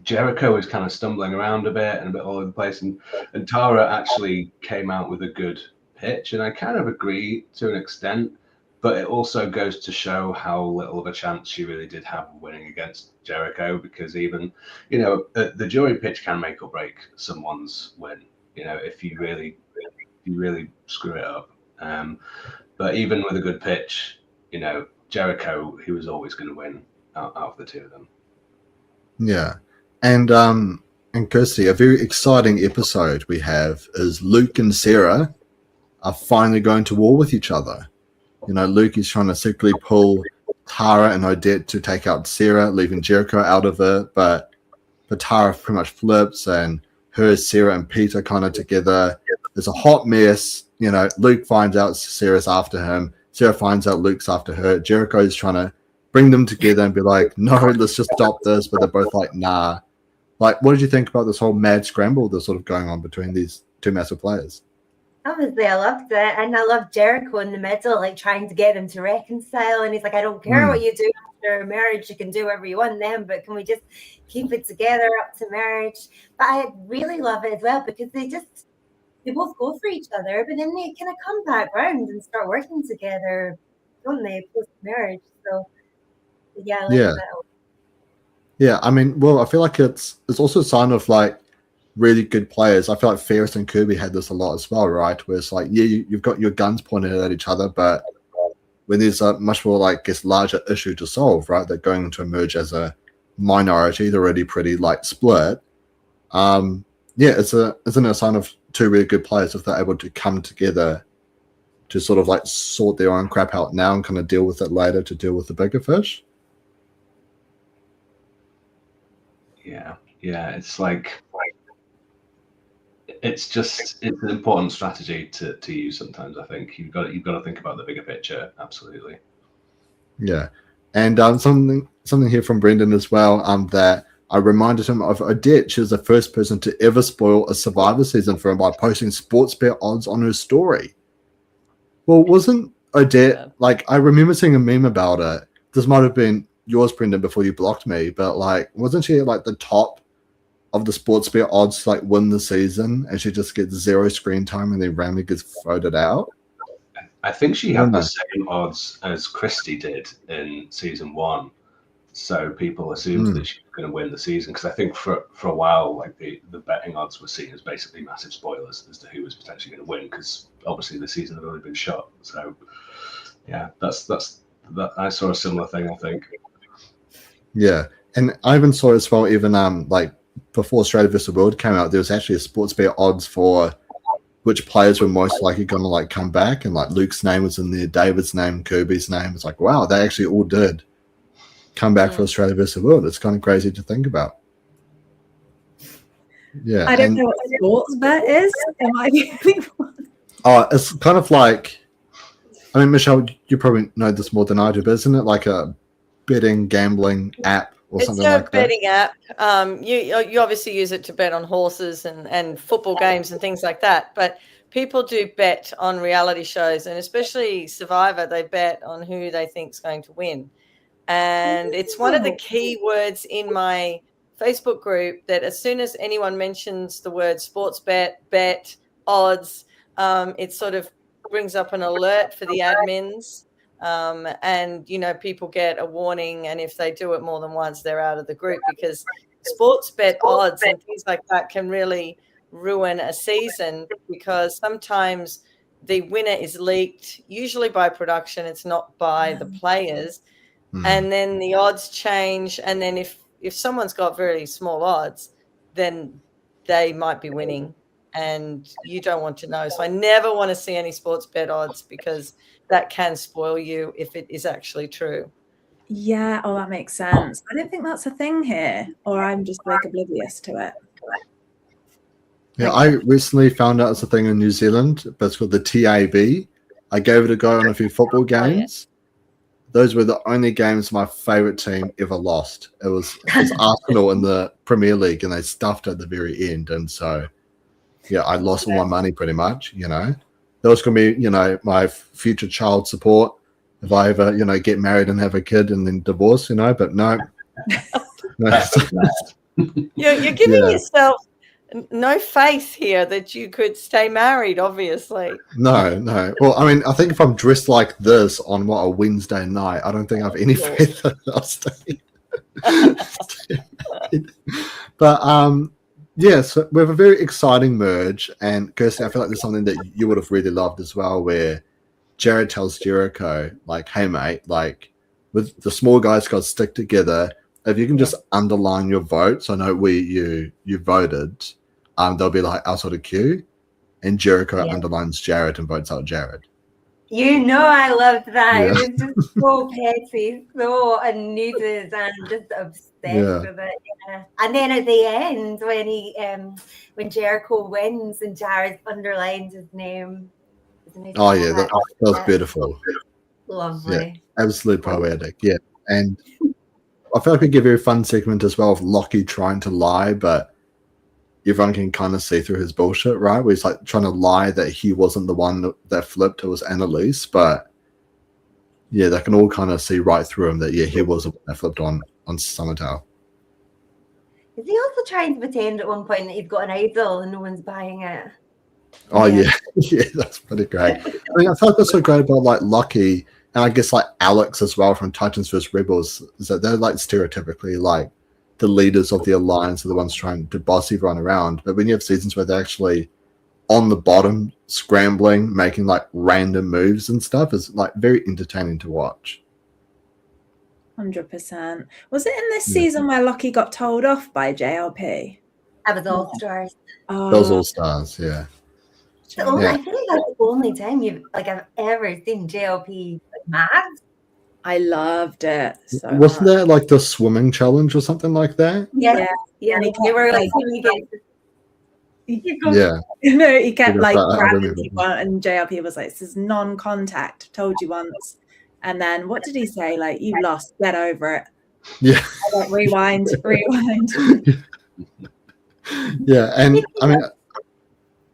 Jericho was kind of stumbling around a bit and a bit all over the place, and Tara actually came out with a good pitch, and I kind of agree to an extent, but it also goes to show how little of a chance she really did have winning against Jericho, because even, you know, the jury pitch can make or break someone's win, you know, if you really screw it up. But even with a good pitch, you know, Jericho, he was always going to win out of the two of them. Yeah. And Kirsty, a very exciting episode we have is Luke and Sarah are finally going to war with each other. You know, Luke is trying to secretly pull Tara and Odette to take out Sarah, leaving Jericho out of it. But Tara pretty much flips, and her, Sarah, and Pete are kind of together. There's a hot mess. You know, Luke finds out Sarah's after him. Sarah finds out Luke's after her. Jericho's trying to bring them together and be like, no, let's just stop this. But they're both like, nah. Like, what did you think about this whole mad scramble that's sort of going on between these two massive players? Obviously, I loved it. And I loved Jericho in the middle, like trying to get him to reconcile. And he's like, I don't care what you do after marriage. You can do whatever you want then, but can we just keep it together up to marriage? But I really love it as well because they both go for each other, but then they kind of come back round and start working together, don't they, post-marriage? So, yeah, I like that. Yeah, I mean, well, I feel like it's also a sign of like really good players. I feel like Ferris and Kirby had this a lot as well, right? Where it's like, yeah, you've got your guns pointed at each other, but when there's a much more like guess larger issue to solve, right? They're going to emerge as a minority. They're already pretty like split. Yeah, isn't it a sign of two really good players if they're able to come together to sort of like sort their own crap out now and kind of deal with it later to deal with the bigger fish? Yeah, it's like it's an important strategy to use sometimes. I think you've got to think about the bigger picture. Absolutely. Yeah, and something here from Brendan as well. That I reminded him of Odette. She was the first person to ever spoil a Survivor season for him by posting sports bet odds on her story. Well, wasn't Odette like? I remember seeing a meme about it. This might have been yours, Brendan, before you blocked me, but like, wasn't she like the top of the sports bet odds to like win the season, and she just gets 0 screen time and then randomly gets voted out? I think she had the same odds as Christy did in season 1, so people assumed that she was going to win the season, because I think for a while, like the betting odds were seen as basically massive spoilers as to who was potentially going to win, because obviously the season had already been shot. So yeah, that's I saw a similar thing, I think. Yeah, and I even saw as well, even like before Australia vs. World came out, there was actually a sports bet odds for which players were most likely going to like come back, and like Luke's name was in there, David's name, Kirby's name. It's like, wow, they actually all did come back for Australia vs. World. It's kind of crazy to think about. Yeah, I don't know what a sports bet is. Am I the only one? Oh, it's kind of like, I mean, Michelle, you probably know this more than I do, but isn't it like a betting, gambling app or something like that? It's a betting app. You obviously use it to bet on horses and football games and things like that. But people do bet on reality shows, and especially Survivor, they bet on who they think is going to win. And it's one of the key words in my Facebook group that as soon as anyone mentions the word sports bet, odds, it sort of brings up an alert for the admins. And, you know, people get a warning. And if they do it more than once, they're out of the group, because sports bet odds and things like that can really ruin a season, because sometimes the winner is leaked, usually by production. It's not by the players. And then the odds change. And then if someone's got very small odds, then they might be winning, and you don't want to know. So I never want to see any sports bet odds, because that can spoil you if it is actually true. Yeah. Oh, that makes sense. I don't think that's a thing here, or I'm just like oblivious to it. Yeah, I recently found out it's a thing in New Zealand, but it's called the TAB. I gave it a go on a few football games. Those were the only games my favorite team ever lost. It was Arsenal in the Premier League, and they stuffed at the very end. And so, yeah, I lost all my money pretty much, you know. That was going to be, you know, my future child support if I ever, you know, get married and have a kid and then divorce, you know. But no. You're giving yourself no faith here that you could stay married, obviously. No. Well, I mean, I think if I'm dressed like this on a Wednesday night, I don't think I have any faith that I'll stay. But yeah, so we have a very exciting merge, and Kirsty, I feel like there's something that you would have really loved as well, where Jared tells Jericho, like, hey mate, like, with the small guys got to stick together. If you can just underline your vote, so I know you voted, there'll be like our sort of queue, and Jericho underlines Jared and votes out Jared. You know, I loved that. Yeah. It was just so petty, so amusing, and just obsessed Yeah. with it. Yeah. And then at the end, when Jericho wins and Jared underlines his name. Oh yeah, that was beautiful. Lovely. Yeah, absolutely poetic. Yeah, and I feel like we give you a fun segment as well of Lockie trying to lie, but everyone can kind of see through his bullshit, right? Where he's like trying to lie that he wasn't the one that flipped, it was Annalise, but yeah, they can all kind of see right through him that he was the one that flipped on Summertale. Is he also trying to pretend at one point that he's got an idol and no one's buying it? Oh yeah, yeah, that's pretty great. I mean, I feel like that's so great about like Lockie and I guess like Alex as well from Titans vs Rebels is that they're like stereotypically like the leaders of the alliance are the ones trying to boss everyone around. But when you have seasons where they're actually on the bottom, scrambling, making like random moves and stuff, is like very entertaining to watch. 100%. Was it in this season where Lockie got told off by JLP? That was All Stars. Oh, Those All Stars, yeah. I feel like that's the only time I've ever seen JLP mad. I loved it. So Wasn't much. there like the swimming challenge or something like that? Yeah. And They were like, Yeah. No, he kept like I grabbing remember. people, and JLP was like, "This is non-contact. Told you once." And then what did he say? Like, "You lost. Get over it." Yeah. Like, rewind. Yeah, and I mean,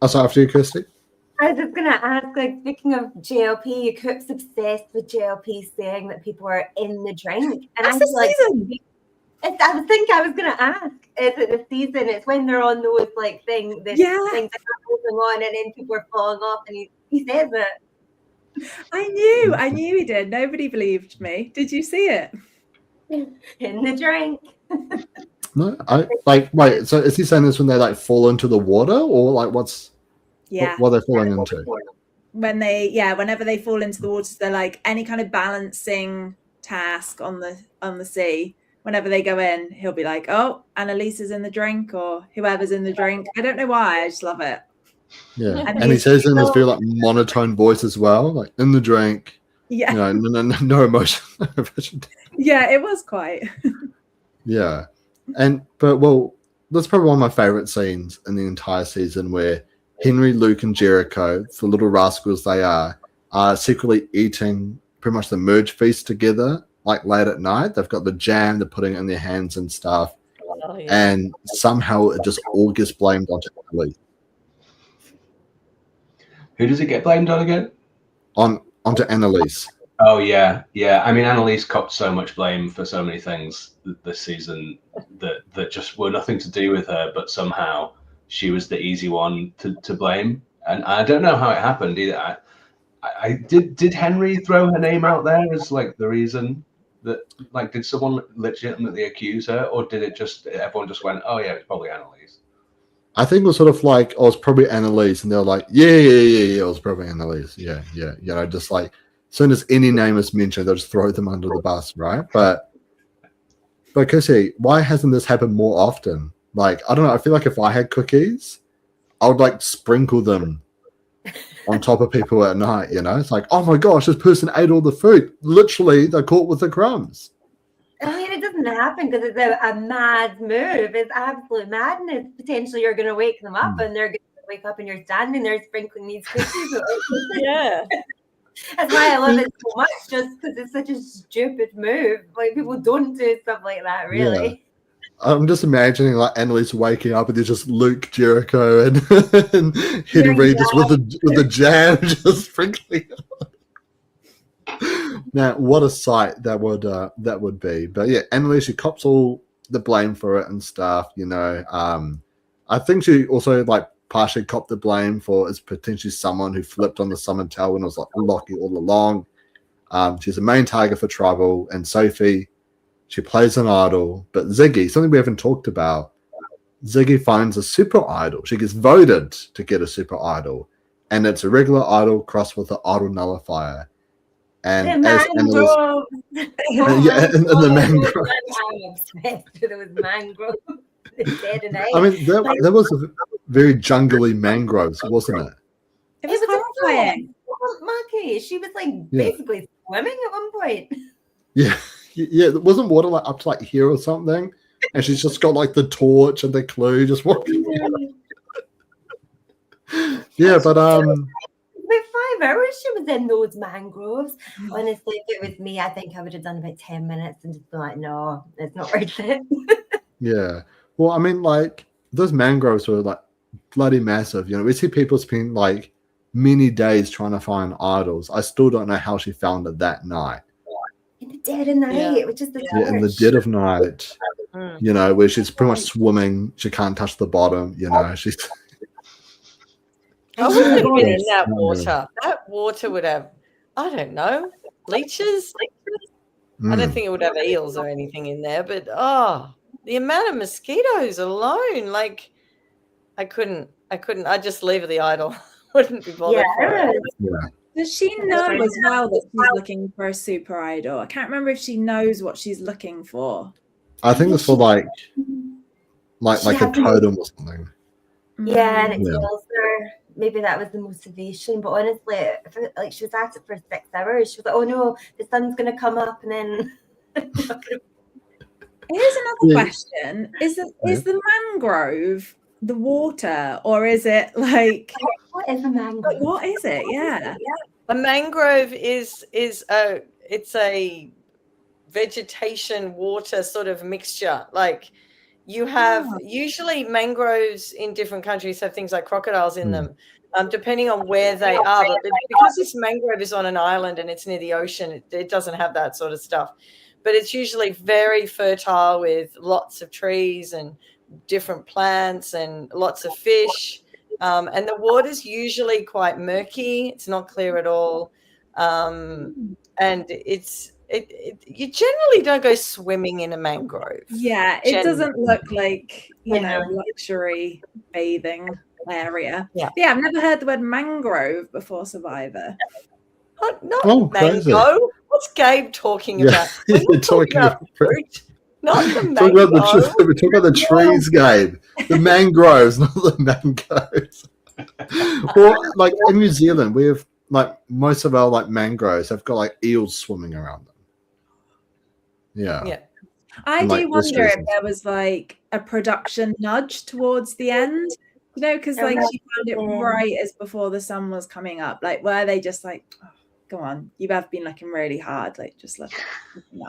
sorry, after you, Kirsty. I was just gonna ask, like, speaking of JLP, Cook's obsessed with JLP saying that people are in the drink, and That's I the was like, season. I was gonna ask, is it the season? It's when they're on those like things that are moving on, and then people are falling off, and he says it. I knew he did. Nobody believed me. Did you see it? In the drink. No, I like. Wait, so is he saying this when they like fall into the water, or like what are they falling into? When whenever they fall into the water, they're like any kind of balancing task on the sea. Whenever they go in, he'll be like, "Oh, Annalise is in the drink," or whoever's in the drink. I don't know why. I just love it. Yeah, and he says in this very like monotone voice as well, like in the drink. Yeah, you know, no emotion. Yeah, it was quite. Yeah, but that's probably one of my favorite scenes in the entire season, where Henry, Luke, and Jericho, the little rascals they are secretly eating pretty much the merge feast together. Like late at night, they've got the jam, they're putting it in their hands and stuff, and somehow it just all gets blamed onto Annalise. Who does it get blamed on again? Onto Annalise. Oh yeah. I mean, Annalise copped so much blame for so many things this season that just were nothing to do with her, but somehow she was the easy one to blame. And I don't know how it happened either. Did Henry throw her name out there as like the reason that, like, did someone legitimately accuse her, or did it just everyone just went, oh yeah, it's probably Annalise? I think it was sort of like, oh, it's probably Annalise, and they're like, yeah, it was probably Annalise. Yeah, you know, just like as soon as any name is mentioned, they'll just throw them under the bus, right? But Kissy, why hasn't this happened more often? Like, I don't know. I feel like if I had cookies, I would like sprinkle them on top of people at night, you know? It's like, oh my gosh, this person ate all the food. Literally, they're caught with the crumbs. I mean, it doesn't happen because it's a mad move. It's absolute madness. Potentially, you're going to wake them up and they're going to wake up and you're standing there sprinkling these cookies. Yeah. That's why I love it so much, just because it's such a stupid move. Like, people don't do stuff like that, really. Yeah. I'm just imagining like Annalise waking up and there's just Luke, Jericho, and Henry just with the jam just sprinkling. Now, what a sight that would be. But yeah, Annalise, she cops all the blame for it and stuff. You know, I think she also like partially copped the blame for is potentially someone who flipped on the Summertale when it was like Lockie all along. She's the main target for trouble, and Sophie. She plays an idol, but Ziggy, something we haven't talked about, Ziggy finds a super idol. She gets voted to get a super idol, and it's a regular idol crossed with an idol nullifier. And as mangrove. and the mangrove. I'm obsessed with those mangroves. I mean, that was a very jungly mangroves, wasn't it? It was horrifying. Mucky. She was like basically swimming at one point. Yeah. Yeah, it wasn't water like up to like here or something. And she's just got like the torch and the clue just walking. Yeah, but About 5 hours she was in those mangroves. Honestly, if it was me, I think I would have done about 10 minutes and just been like, no, it's not worth it. yeah. Well, I mean, like those mangroves were like bloody massive. You know, we see people spend like many days trying to find idols. I still don't know how she found it that night. In the dead of night, which is the in the dead of night. You know, where she's pretty much swimming. She can't touch the bottom. You know, she's. I wouldn't have been in that water. That water would have, I don't know, leeches. I don't think it would have eels or anything in there, but the amount of mosquitoes alone, like I couldn't. I'd just leave the idol. Wouldn't be bothered for it. Yeah. Does she know as well that she's looking for a super idol? I can't remember if she knows what she's looking for. I think it's for like a totem or something. Yeah, and it tells her maybe that was the motivation. But honestly, like she was at it for 6 hours. She was like, "Oh no, the sun's gonna come up," and then. Here's another question: Is the mangrove the water, or is it like what is a mangrove? What is it? Yeah, a mangrove is a vegetation water sort of mixture. Like you have usually mangroves in different countries have things like crocodiles in them, depending on where they are. But because this mangrove is on an island and it's near the ocean, it doesn't have that sort of stuff. But it's usually very fertile with lots of trees and different plants and lots of fish. And the water's usually quite murky. It's not clear at all. And you generally don't go swimming in a mangrove. Yeah, it doesn't look like, you know, luxury bathing area. Yeah, I've never heard the word mangrove before, Survivor. Not mango. What's Gabe talking about? We're talking about fruit, not the mango. We're talking about the trees, Gabe. The mangroves, not the mangoes. Well, like in New Zealand, we have like most of our like mangroves have got like eels swimming around them. Yeah. I do wonder if there was like a production nudge towards the end, you know, because like she found it right as before the sun was coming up. Like, were they just like, oh, go on, you have been looking really hard, like just look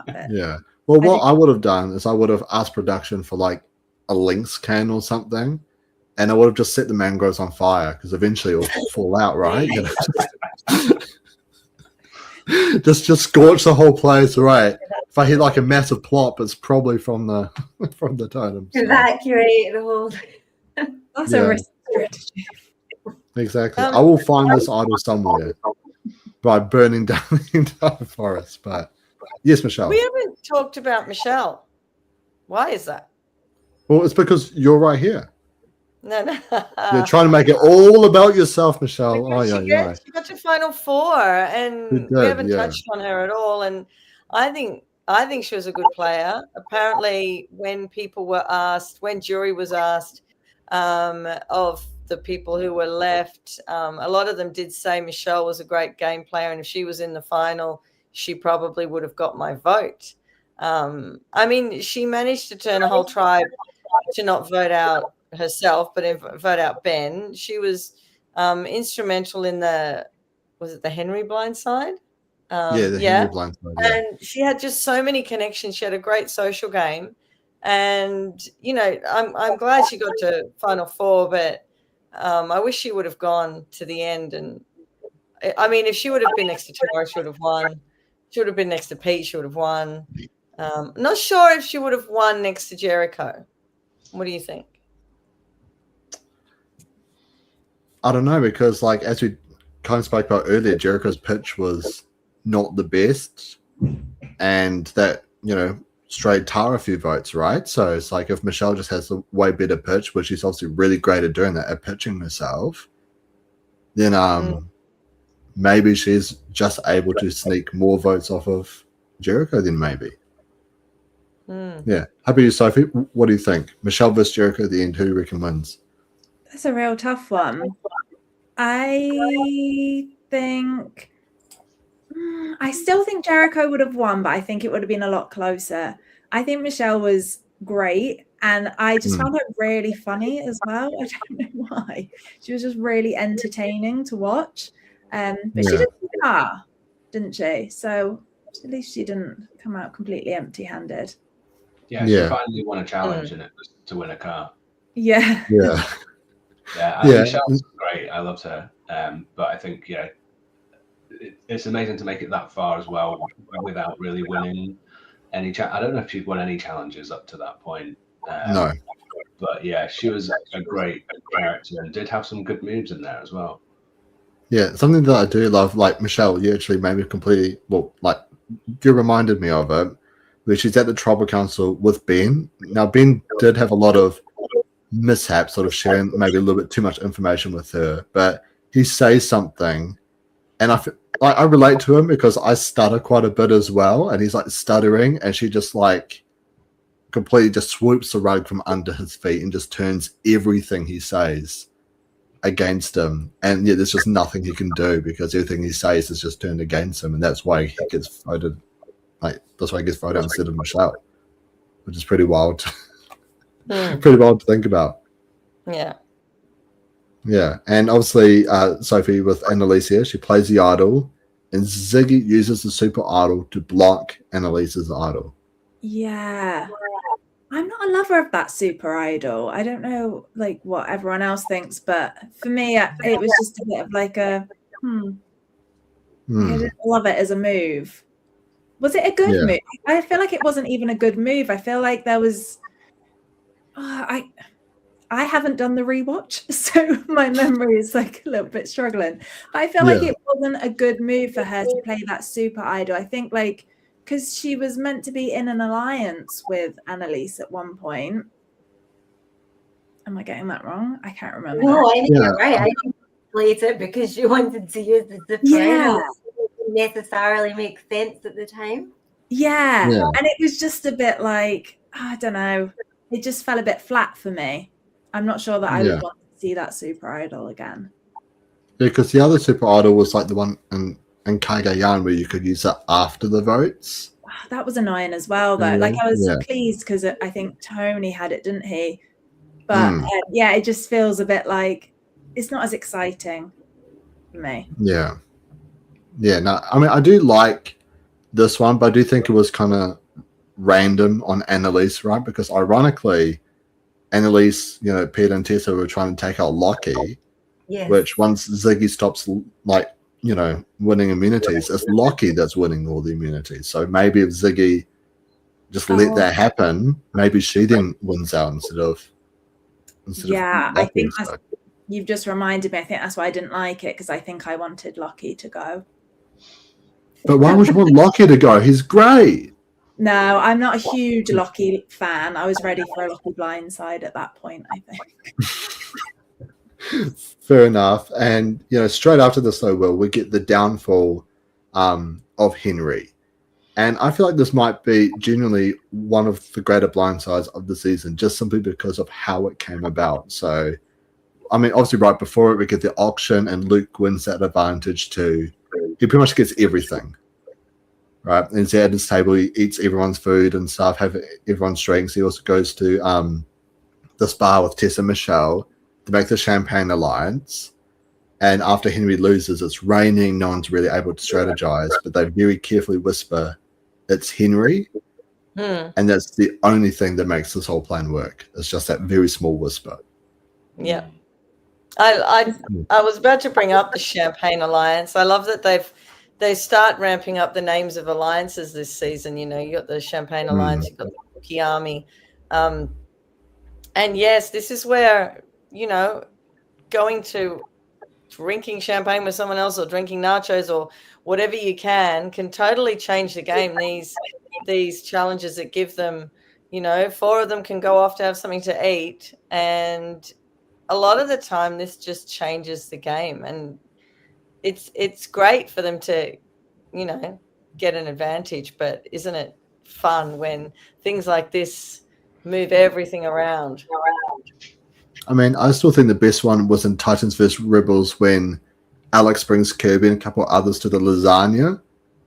at it. Yeah. Well, what I would have done is I would have asked production for like a lynx can or something, and I would have just set the mangroves on fire because eventually it will fall out, right? You know? just scorch the whole place, right? If I hit like a massive plop, it's probably from the totem. So. Evacuate the whole. That's a risk strategy. Exactly. I will find this idol somewhere by burning down the entire forest. But yes, Michelle. We haven't talked about Michelle. Why is that? Well, it's because you're right here. No. You're trying to make it all about yourself, Michelle. She got to Final Four, and we haven't touched on her at all. And I think she was a good player. Apparently, when jury was asked of the people who were left, a lot of them did say Michelle was a great game player, and if she was in the final, she probably would have got my vote. I mean, she managed to turn a whole tribe to not vote out herself, but vote out Ben. She was instrumental in the Henry Blindside? Henry Blindside. Yeah. And she had just so many connections. She had a great social game. And, you know, I'm glad she got to Final Four, but I wish she would have gone to the end. And, I mean, if she would have been next to Tara, she would have won. She would have been next to Pete, she would have won. Not sure if she would have won next to Jericho. What do you think? I don't know, because like as we kind of spoke about earlier, Jericho's pitch was not the best, and that, you know, strayed Tara a few votes, right? So it's like if Michelle just has a way better pitch, which she's obviously really great at doing that, at pitching herself, then maybe she's just able to sneak more votes off of Jericho then maybe. Yeah. How about you, Sophie? What do you think? Michelle versus Jericho at the end, who do you reckon wins? That's a real tough one. I think I still think Jericho would have won, but I think it would have been a lot closer. I think Michelle was great, and I just found her really funny as well. I don't know why. She was just really entertaining to watch. But she did car, didn't she? So at least she didn't come out completely empty-handed. Yeah, she finally won a challenge, and it was to win a car. Yeah. Yeah. Michelle's great. I loved her. But I think, it's amazing to make it that far as well without really winning any. I don't know if she'd won any challenges up to that point. No. But yeah, she was a great character and did have some good moves in there as well. Yeah, something that I do love, like Michelle, you actually made me completely, you reminded me of it, where she's at the Tribal Council with Ben. Now, Ben did have a lot of mishaps, sort of sharing maybe a little bit too much information with her, but he says something, and I relate to him because I stutter quite a bit as well, and he's like stuttering, and she just like completely just swoops the rug from under his feet and just turns everything he says against him, and there's just nothing he can do because everything he says is just turned against him, and that's why he gets voted. That's why he gets voted instead of Michelle, which is pretty wild. Pretty wild to think about. Yeah, and obviously Sophie with Annalise here, she plays the idol, and Ziggy uses the super idol to block Annalise's idol. Yeah. I'm not a lover of that super idol. I don't know what everyone else thinks, but for me it was just a bit of like a I didn't love it as a move. Was it a good move? I feel like it wasn't even a good move. I feel like there was I haven't done the rewatch, so my memory is like a little bit struggling. But I feel like it wasn't a good move for her to play that super idol. I think because she was meant to be in an alliance with Annalise at one point. Am I getting that wrong? I can't remember. No, I think you're right. I think you played it because she wanted to use the super idol. It didn't necessarily make sense at the time. Yeah. And it was just a bit like, I don't know. It just fell a bit flat for me. I'm not sure that I would want to see that super idol again. Yeah, because the other super idol was like the one in Kagayan where you could use that after the votes. That was annoying as well, though. I was pleased because I think Tony had it, didn't he? But it just feels a bit like it's not as exciting for me. Yeah. No, I mean, I do like this one, but I do think it was kind of random on Annalise, right? Because ironically, Annalise, Peter and Tessa were trying to take out Lockie, which once Ziggy stops, winning immunities, it's Lockie that's winning all the immunities. So maybe if Ziggy just let that happen, maybe she then wins out instead of Lockie. I think you've just reminded me. I think that's why I didn't like it, because I think I wanted Lockie to go. But why would you want Lockie to go? He's great. No, I'm not a huge Lockie fan. I was ready for a Lockie blindside at that point, I think. Fair enough. And, straight after this, though, we get the downfall of Henry. And I feel like this might be genuinely one of the greater blindsides of the season, just simply because of how it came about. So, I mean, obviously right before it, we get the auction and Luke wins that advantage too. He pretty much gets everything. Right, and he's at his table. He eats everyone's food and stuff, have everyone's drinks. He also goes to this bar with Tessa and Michelle to make the Champagne Alliance. And after Henry loses, it's raining. No one's really able to strategize, but they very carefully whisper, "It's Henry," and that's the only thing that makes this whole plan work. It's just that very small whisper. Yeah, I was about to bring up the Champagne Alliance. I love that they start ramping up the names of alliances this season. You got the Champagne Alliance, you've got the Cookie Army. And yes, this is where, going to drinking champagne with someone else or drinking nachos or whatever you can totally change the game. These challenges that give them, 4 of them can go off to have something to eat. And a lot of the time this just changes the game. And it's great for them to, get an advantage, but isn't it fun when things like this move everything around? I mean, I still think the best one was in Titans vs Rebels when Alex brings Kirby and a couple of others to the lasagna,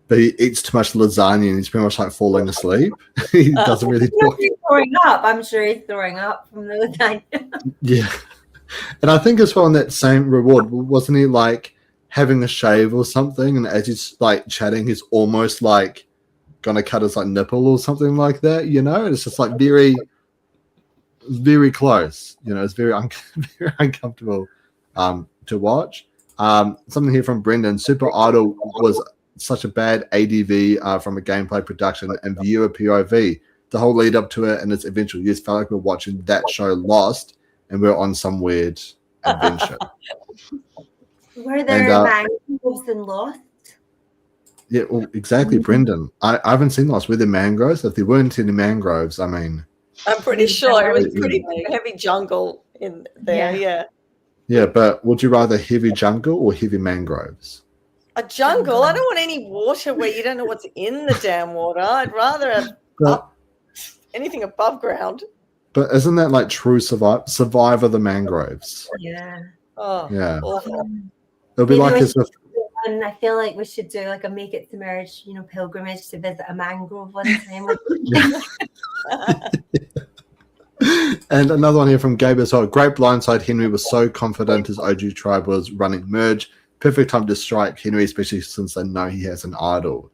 but he eats too much lasagna and he's pretty much like falling asleep. He doesn't really talk. He's throwing up. I'm sure he's throwing up from the lasagna. Yeah. And I think as well in that same reward, wasn't he like having a shave or something? And as he's like chatting, he's almost like gonna cut his like nipple or something like that, you know? And it's just like very, very close. You know, it's very, very uncomfortable to watch. Something here from Brendan. Super Idol was such a bad ADV from a gameplay production and viewer POV. The whole lead up to it and its eventual use felt like we're watching that show Lost and we're on some weird adventure. Were there mangroves and Lost? Yeah, well, exactly, Brendan. I haven't seen Lost. Were there mangroves? If there weren't any mangroves, I mean... I'm pretty sure it was pretty heavy jungle in there, yeah. Yeah, but would you rather heavy jungle or heavy mangroves? A jungle? I don't want any water where you don't know what's in the damn water. I'd rather have anything above ground. But isn't that like true Survivor the Mangroves? Yeah. Oh, yeah. Awful. It'll be like as if... And I feel like we should do like a Make It to Marriage, you know, pilgrimage to visit a mangrove one time. And another one here from Gabe as well. Great blindside. Henry was so confident his OG tribe was running merge. Perfect time to strike Henry, especially since they know he has an idol.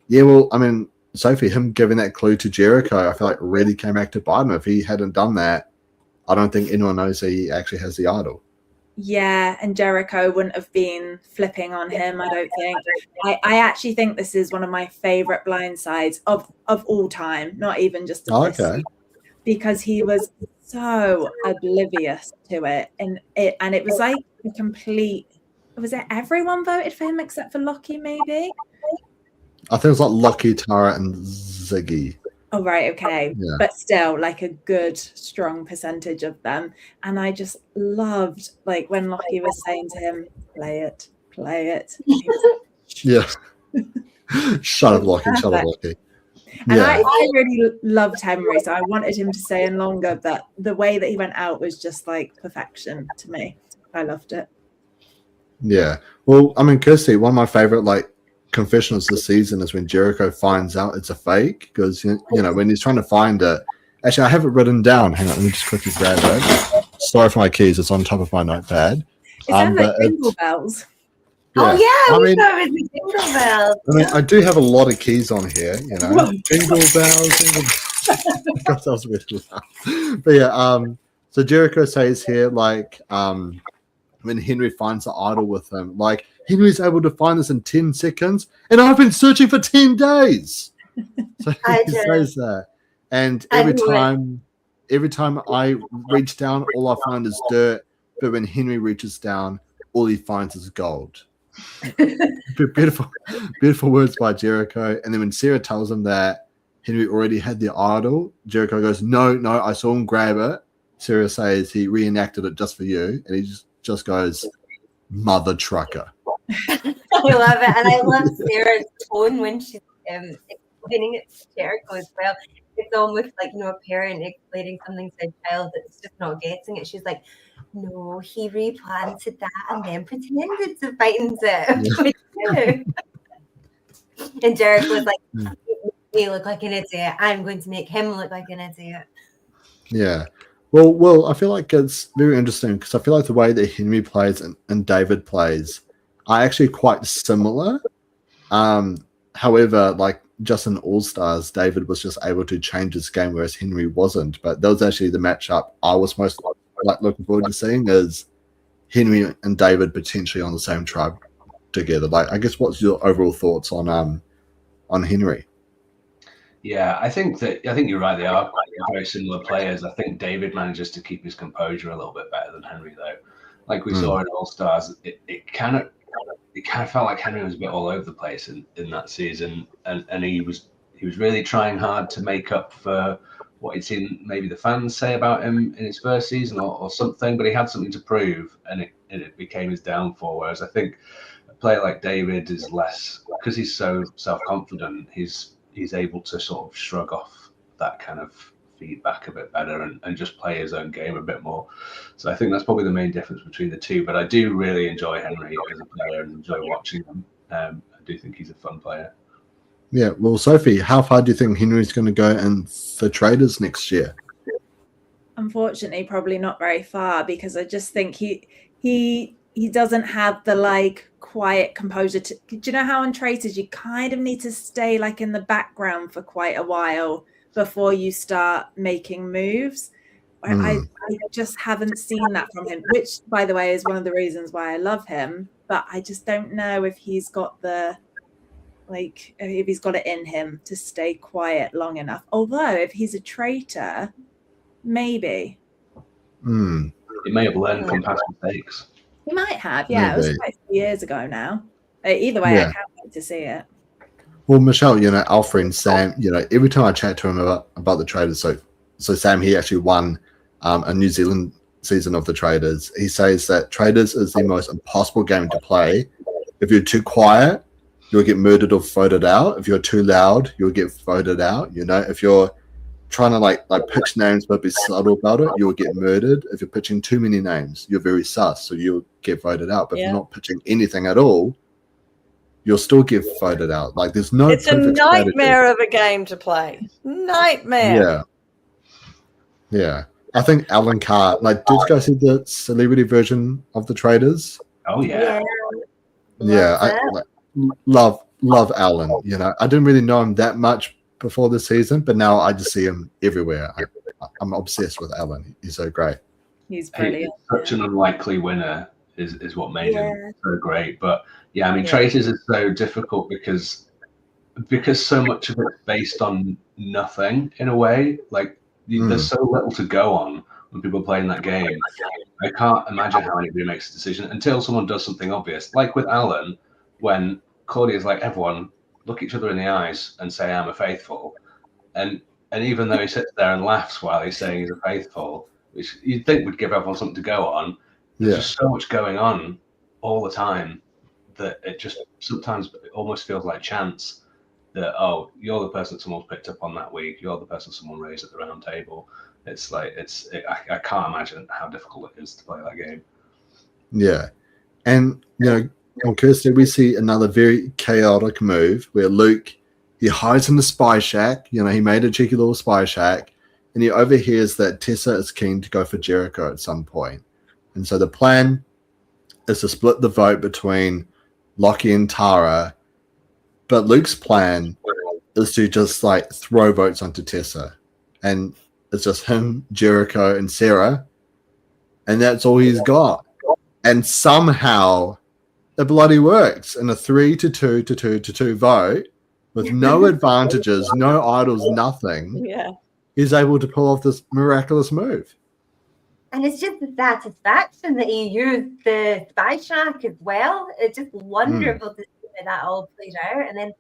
Yeah, well, I mean, Sophie, him giving that clue to Jericho, I feel like really came back to bite him. If he hadn't done that, I don't think anyone knows that he actually has the idol. Yeah, and Jericho wouldn't have been flipping on him, I don't think. I actually think this is one of my favourite blindsides of all time, not even just of this season, because he was so oblivious to it. And it was like a complete... Was it everyone voted for him except for Lockie, maybe? I think it was like Lockie, Tara, and Ziggy. Oh, right, okay. Yeah. But still, like a good, strong percentage of them. And I just loved, like, when Lockie was saying to him, play it, play it. Yeah. Shut up, Lockie, shut up, Lockie. And yeah. I really loved Henry, so I wanted him to stay in longer, but the way that he went out was just, like, perfection to me. I loved it. Yeah. Well, I mean, Kirsty, one of my favorite, like, confessionals this season is when Jericho finds out it's a fake, because you know when he's trying to find it. Actually, I have it written down. Hang on, let me just quickly grab it. Sorry for my keys; it's on top of my notepad. Is that like jingle bells? Yeah. Oh yeah, I mean, jingle bells. I mean, I do have a lot of keys on here. You know, jingle bells. Jingle bells. God, that was really loud. But yeah, so Jericho says here, like, when Henry finds the idol with him, like, Henry's able to find this in 10 seconds, and I've been searching for 10 days. So he says that. And every time I reach down, all I find is dirt. But when Henry reaches down, all he finds is gold. Beautiful, beautiful words by Jericho. And then when Sarah tells him that Henry already had the idol, Jericho goes, no, I saw him grab it. Sarah says he reenacted it just for you. And he just goes, mother trucker. I love it. And I love Sarah's tone when she's explaining it to Jericho as well. It's almost like, you know, a parent explaining something to a child that's just not getting it. She's like, no, he replanted that and then pretended to find it. Yeah. And Jericho's like, you make me look like an idiot. I'm going to make him look like an idiot. Yeah. Well, I feel like it's very interesting because I feel like the way that Henry plays and David plays are actually quite similar. However, like just in All-Stars, David was just able to change his game, whereas Henry wasn't. But that was actually the matchup I was most like looking forward to seeing, is Henry and David potentially on the same tribe together. Like, I guess, what's your overall thoughts on Henry? Yeah, I think you're right. They are very similar players. I think David manages to keep his composure a little bit better than Henry, though. Like we saw in All Stars, it kind of felt like Henry was a bit all over the place in that season, and he was really trying hard to make up for what he'd seen maybe the fans say about him in his first season or something. But he had something to prove, and it became his downfall. Whereas I think a player like David is less, because he's so self-confident. He's able to sort of shrug off that kind of feedback a bit better and just play his own game a bit more. So I think that's probably the main difference between the two. But I do really enjoy Henry as a player and enjoy watching him. I do think he's a fun player. Yeah. Well, Sophie, how far do you think Henry's going to go in for traders next year? Unfortunately, probably not very far, because I just think he doesn't have the like quiet composure. Do you know how on traders you kind of need to stay like in the background for quite a while before you start making moves? I just haven't seen that from him, which, by the way, is one of the reasons why I love him. But I just don't know if he's got if he's got it in him to stay quiet long enough. Although if he's a traitor, maybe. He may have learned from past mistakes. He might have, yeah. Maybe. It was quite a few years ago now. Either way, I can't wait to see it. Well, Michelle, our friend Sam, every time I chat to him about the traders, so Sam, he actually won a New Zealand season of the traders. He says that traders is the most impossible game to play. If you're too quiet, you'll get murdered or voted out. If you're too loud, you'll get voted out. If you're trying to like pitch names but be subtle about it, you'll get murdered. If you're pitching too many names, you're very sus, so you'll get voted out. But if you're not pitching anything at all, you'll still get voted out. Like there's no. It's a nightmare of a game to play. Nightmare. Yeah. I think Alan Carr. Like, did you guys see the celebrity version of the traders? Oh yeah. I love Alan. I didn't really know him that much before the season, but now I just see him everywhere. I'm obsessed with Alan. He's so great. He's brilliant. He's such an unlikely winner is what made him so great. But yeah, I mean, traitors is so difficult because so much of it's based on nothing in a way. Like there's so little to go on when people are playing that game. I can't imagine how anybody makes a decision until someone does something obvious. Like with Alan, when Claudia's like, everyone look each other in the eyes and say, I'm a faithful. And even though he sits there and laughs while he's saying he's a faithful, which you'd think would give everyone something to go on, there's just so much going on all the time that it just sometimes almost feels like chance that, oh, you're the person that someone's picked up on that week. You're the person someone raised at the round table. It's like, I can't imagine how difficult it is to play that game. Yeah. And, on Kirsty, we see another very chaotic move where Luke, he hides in the spy shack. He made a cheeky little spy shack, and he overhears that Tessa is keen to go for Jericho at some point. And so the plan is to split the vote between Lockie and Tara, but Luke's plan is to just throw votes onto Tessa, and it's just him, Jericho, and Sarah, and that's all he's got. And somehow it bloody works in a 3-2 to 2 vote with no advantages, no idols, nothing. Yeah. He's able to pull off this miraculous move. And it's just the satisfaction that he used the spy shack as well. It's just wonderful to see how that all played out. And then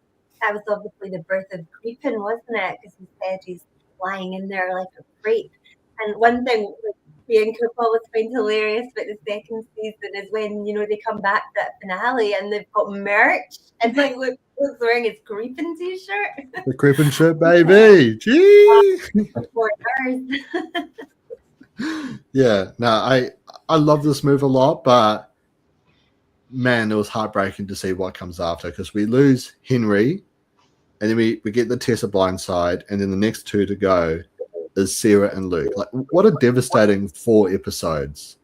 that was obviously the birth of creeping, wasn't it? Because he said he's lying in there like a creep. And one thing Bianca always finds hilarious about the second season is when, they come back to that finale and they've got merch and Luke's wearing his creeping t-shirt. The creeping shirt, baby. Gee. 4 hours. Yeah, no, I love this move a lot, but man, it was heartbreaking to see what comes after, because we lose Henry, and then we get the Tessa blindside, and then the next 2 to go is Sarah and Luke. Like, what a devastating 4 episodes,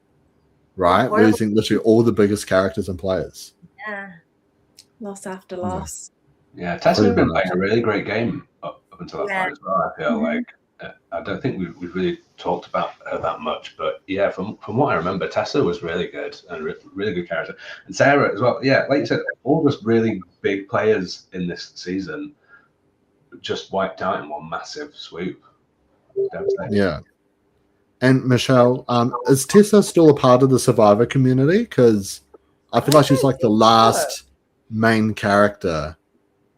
right? Losing literally all the biggest characters and players. Yeah. Loss after loss. Yeah, Tessa's been playing a really great game up until that point as well. I feel like I don't think we've really talked about her that much, but yeah, from what I remember, Tessa was really good and really good character, and Sarah as well. Yeah, like you said, all just really big players in this season just wiped out in one massive swoop. Yeah. And Michelle, is Tessa still a part of the Survivor community? Because I feel like she's like the last main character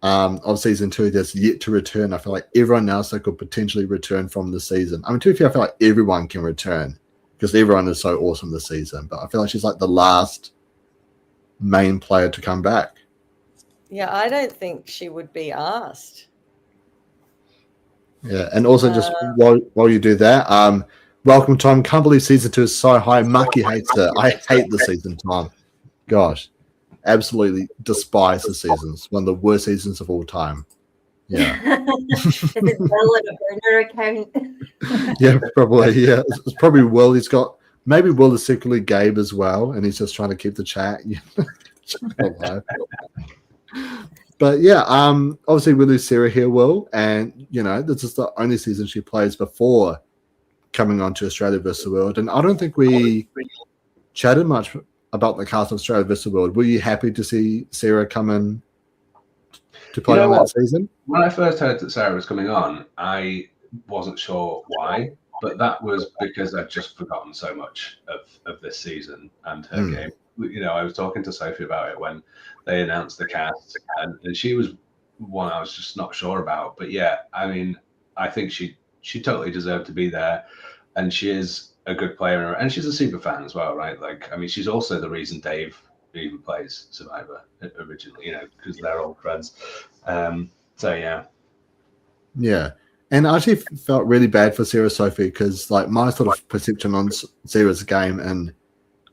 of season 2 that's yet to return. I feel like everyone else that could potentially return from the season. I mean, to be fair, I feel like everyone can return because everyone is so awesome this season. But I feel like she's like the last main player to come back. Yeah, I don't think she would be asked. Yeah, and also just while you do that, welcome time. Can't believe season 2 is so high. Mucky hates it. I hate the season time. Gosh, absolutely despise the seasons. One of the worst seasons of all time. Yeah. If it's Will in a burner account. Yeah, probably. Yeah, it's probably Will. Maybe Will is secretly Gabe as well, and he's just trying to keep the chat. Alive. But yeah, obviously we lose Sarah here, Will, and this is the only season she plays before coming on to Australia vs. the World. And I don't think we chatted much about the cast of Australia vs. the World. Were you happy to see Sarah come in to play on that season? When I first heard that Sarah was coming on, I wasn't sure why, but that was because I'd just forgotten so much of this season and her game. I was talking to Sophie about it when they announced the cast, and she was one I was just not sure about. But yeah, I mean, I think she totally deserved to be there, and she is a good player, and she's a super fan as well, right? Like, I mean, she's also the reason Dave even plays Survivor originally, because they're old friends. So yeah. Yeah. And I actually felt really bad for Sarah Sophie because, like, my sort of perception on Sarah's game in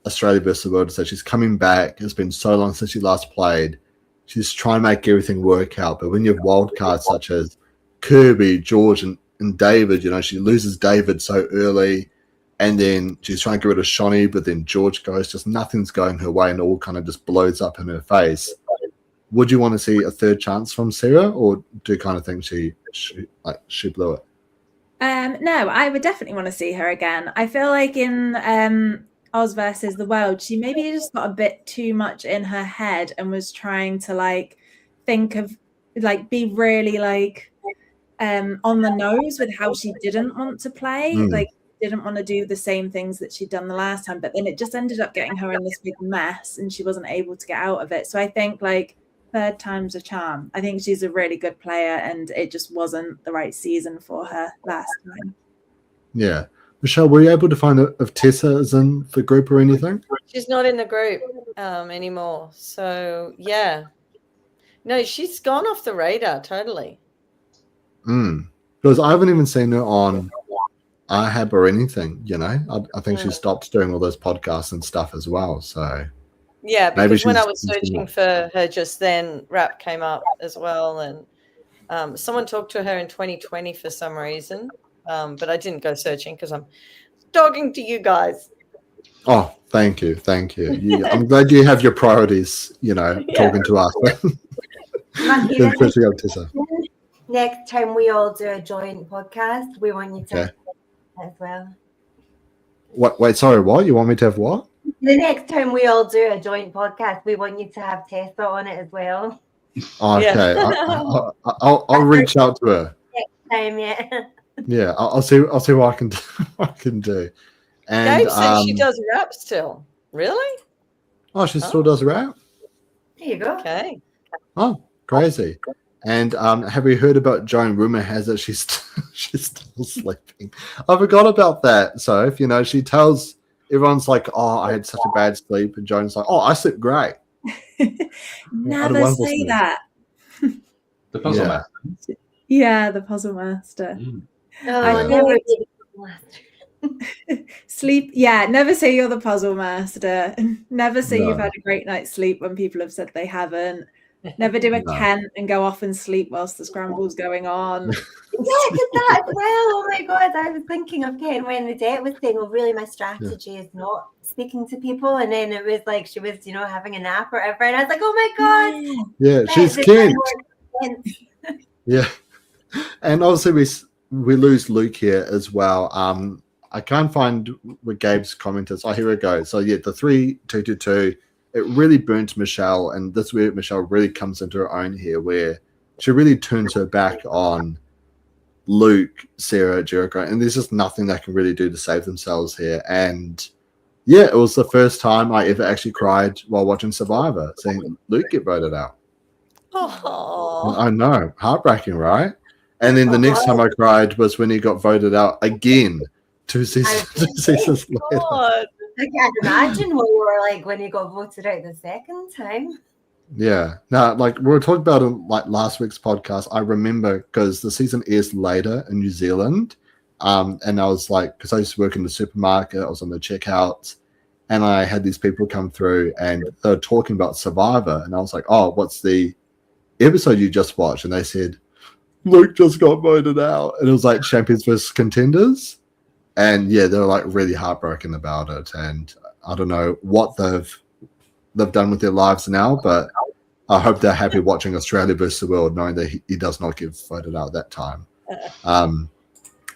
Australia vs. the World is that she's coming back. It's been so long since she last played. She's trying to make everything work out. But when you have wild cards such as Kirby, George, and David, she loses David so early. And then she's trying to get rid of Shawnee, but then George goes. Just nothing's going her way, and it all kind of just blows up in her face. Would you want to see a third chance from Sarah, or do you kind of think she blew it? No, I would definitely want to see her again. I feel like in Oz versus the World, she maybe just got a bit too much in her head and was trying to think of be really on the nose with how she didn't want to play, didn't want to do the same things that she'd done the last time, but then it just ended up getting her in this big mess and she wasn't able to get out of it. So I think third time's a charm. I think she's a really good player, and it just wasn't the right season for her last time. Yeah. Michelle, were you able to find out if Tessa is in the group or anything? She's not in the group anymore. So, yeah. No, she's gone off the radar totally. Because I haven't even seen her on iHab or anything, I think she stopped doing all those podcasts and stuff as well. So yeah, because when I was searching for her just then, rap came up as well, and someone talked to her in 2020 for some reason, but I didn't go searching because I'm talking to you guys. Oh, thank you. I'm glad you have your priorities, talking to us. Next time we all do a joint podcast, we want you to as well. What? Wait, sorry, what? You want me to have what? The next time we all do a joint podcast, we want you to have Tessa on it as well. Okay, I'll reach out to her next time. Yeah, I'll see what I can do. And Gabe says she does rap still. Really? Oh, she still does rap. There you go. Okay. Oh, crazy. And have you heard about Joan? Rumor has it she's still sleeping. I forgot about that. So if she tells everyone's like, "Oh, I had such a bad sleep," and Joan's like, "Oh, I slept great." Never say sleep. That. The puzzle master. Yeah, the puzzle master. I never did the puzzle master. Sleep. Yeah, never say you're the puzzle master. Never say you've had a great night's sleep when people have said they haven't. Never do a Kent and go off and sleep whilst the scramble's going on. Yeah, I did that as well. Oh my god, I was thinking of Kent when the debt was saying, "Well, really, my strategy is not speaking to people," and then it was like she was, having a nap or whatever, and I was like, "Oh my god!" Yeah, she's Kent. Yeah, and obviously we lose Luke here as well. I can't find where Gabe's commented. Oh, here we go. So yeah, the 3-2-2-2. It really burnt Michelle, and this is where Michelle really comes into her own here, where she really turns her back on Luke, Sarah, Jericho, and there's just nothing they can really do to save themselves here. And yeah, it was the first time I ever actually cried while watching Survivor, seeing Luke get voted out. Oh, I know, heartbreaking, right? And then the next time I cried was when he got voted out again 2 seasons later. I can't imagine what you were like when you got voted out the second time. Yeah. Now, like we were talking about in like last week's podcast, I remember because the season airs later in New Zealand. And I was like, because I used to work in the supermarket, I was on the checkouts, and I had these people come through and they were talking about Survivor. And I was like, oh, what's the episode you just watched? And they said, Luke just got voted out. And it was like Champions versus Contenders. And yeah, they were like really heartbroken about it. And I don't know what they've done with their lives now, but I hope they're happy watching Australia versus the world, knowing that he does not get voted out that time.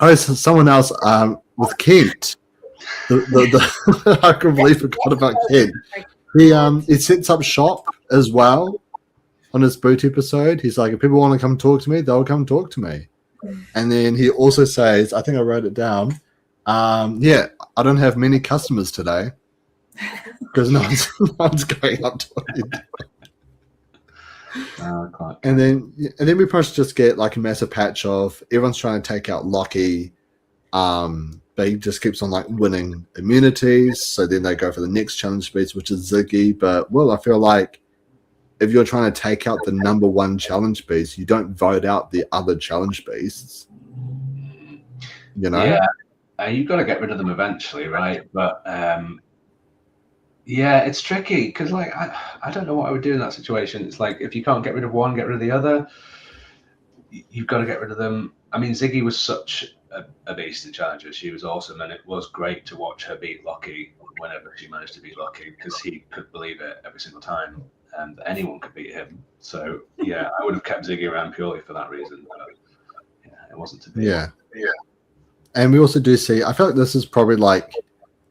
So someone else with Kent. I completely forgot about Kent. He sets up shop as well on his boot episode. He's like, if people want to come talk to me, they'll come talk to me. And then he also says, I think I wrote it down, yeah, I don't have many customers today because no one's going up to him. And then we probably just get like a massive patch of everyone's trying to take out Lockie, but he just keeps on like winning immunities. So then they go for the next challenge beast, which is Ziggy. But well, I feel like if you're trying to take out the number one challenge beast, you don't vote out the other challenge beasts. You know? Yeah, you've got to get rid of them eventually, right? But yeah, it's tricky because like I don't know what I would do in that situation. It's like if you can't get rid of one, get rid of the other. You've got to get rid of them. I mean, Ziggy was such a beast in challenges. She was awesome, and it was great to watch her beat Lockie whenever she managed to beat Lockie because he could believe it every single time, and anyone could beat him. So yeah, I would have kept Ziggy around purely for that reason. But yeah, it wasn't to be. Yeah. And we also do see. I feel like this is probably like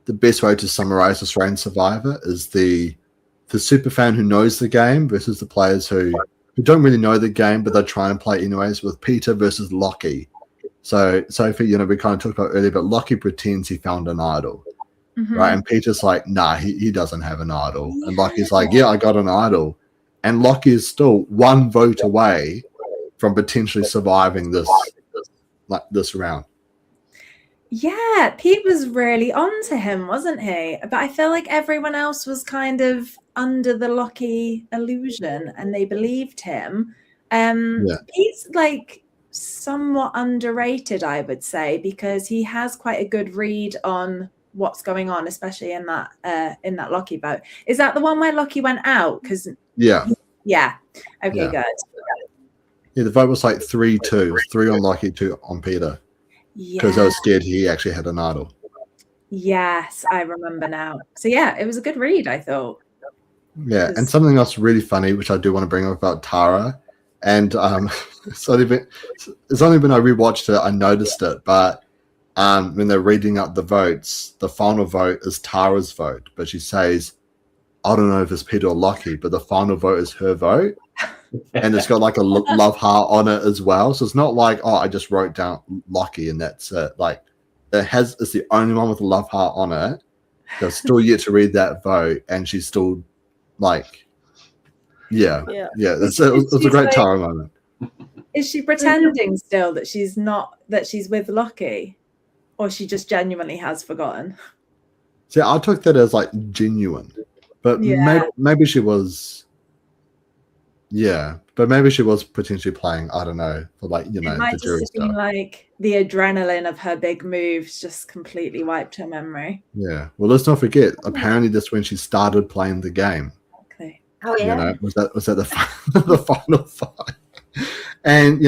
the best way to summarize Australian Survivor is the super fan who knows the game versus the players who don't really know the game, but they're trying to play anyways, with Peter versus Lockie. So for, we kind of talked about earlier, but Lockie pretends he found an idol, right? And Peter's like, nah, he doesn't have an idol. And Lockie's like, yeah, I got an idol. And Lockie is still one vote away from potentially surviving this round. Yeah, Pete was really on to him, wasn't he? But I feel like everyone else was kind of under the Lockie illusion and they believed him. Pete's like somewhat underrated, I would say, because he has quite a good read on what's going on, especially in that Lockie vote. Is that the one where Lockie went out? Because okay, good. Yeah, the vote was like 3-2, 3 on Lockie, 2 on Peter. Because I was scared he actually had an idol. Yes, I remember now. So yeah, it was a good read, I thought. Yeah, and something else really funny, which I do want to bring up about Tara, and it's only when I rewatched it I noticed it, but when they're reading up the votes, the final vote is Tara's vote, but she says, I don't know if it's Peter or Lockie, but the final vote is her vote. And it's got like a love heart on it as well. So it's not like, oh, I just wrote down Lockie and that's it. Like it's the only one with a love heart on it. They're still yet to read that vote, and she's still like, yeah. It's a great Tara moment. Is she pretending still that she's with Lockie, or she just genuinely has forgotten? See, I took that as like genuine, but maybe she was. Yeah, but maybe she was potentially playing, I don't know, for like, it might the jury just have been like the adrenaline of her big moves just completely wiped her memory. Yeah. Well, let's not forget, apparently that's when she started playing the game. Okay. Oh yeah. Was that the final fight? And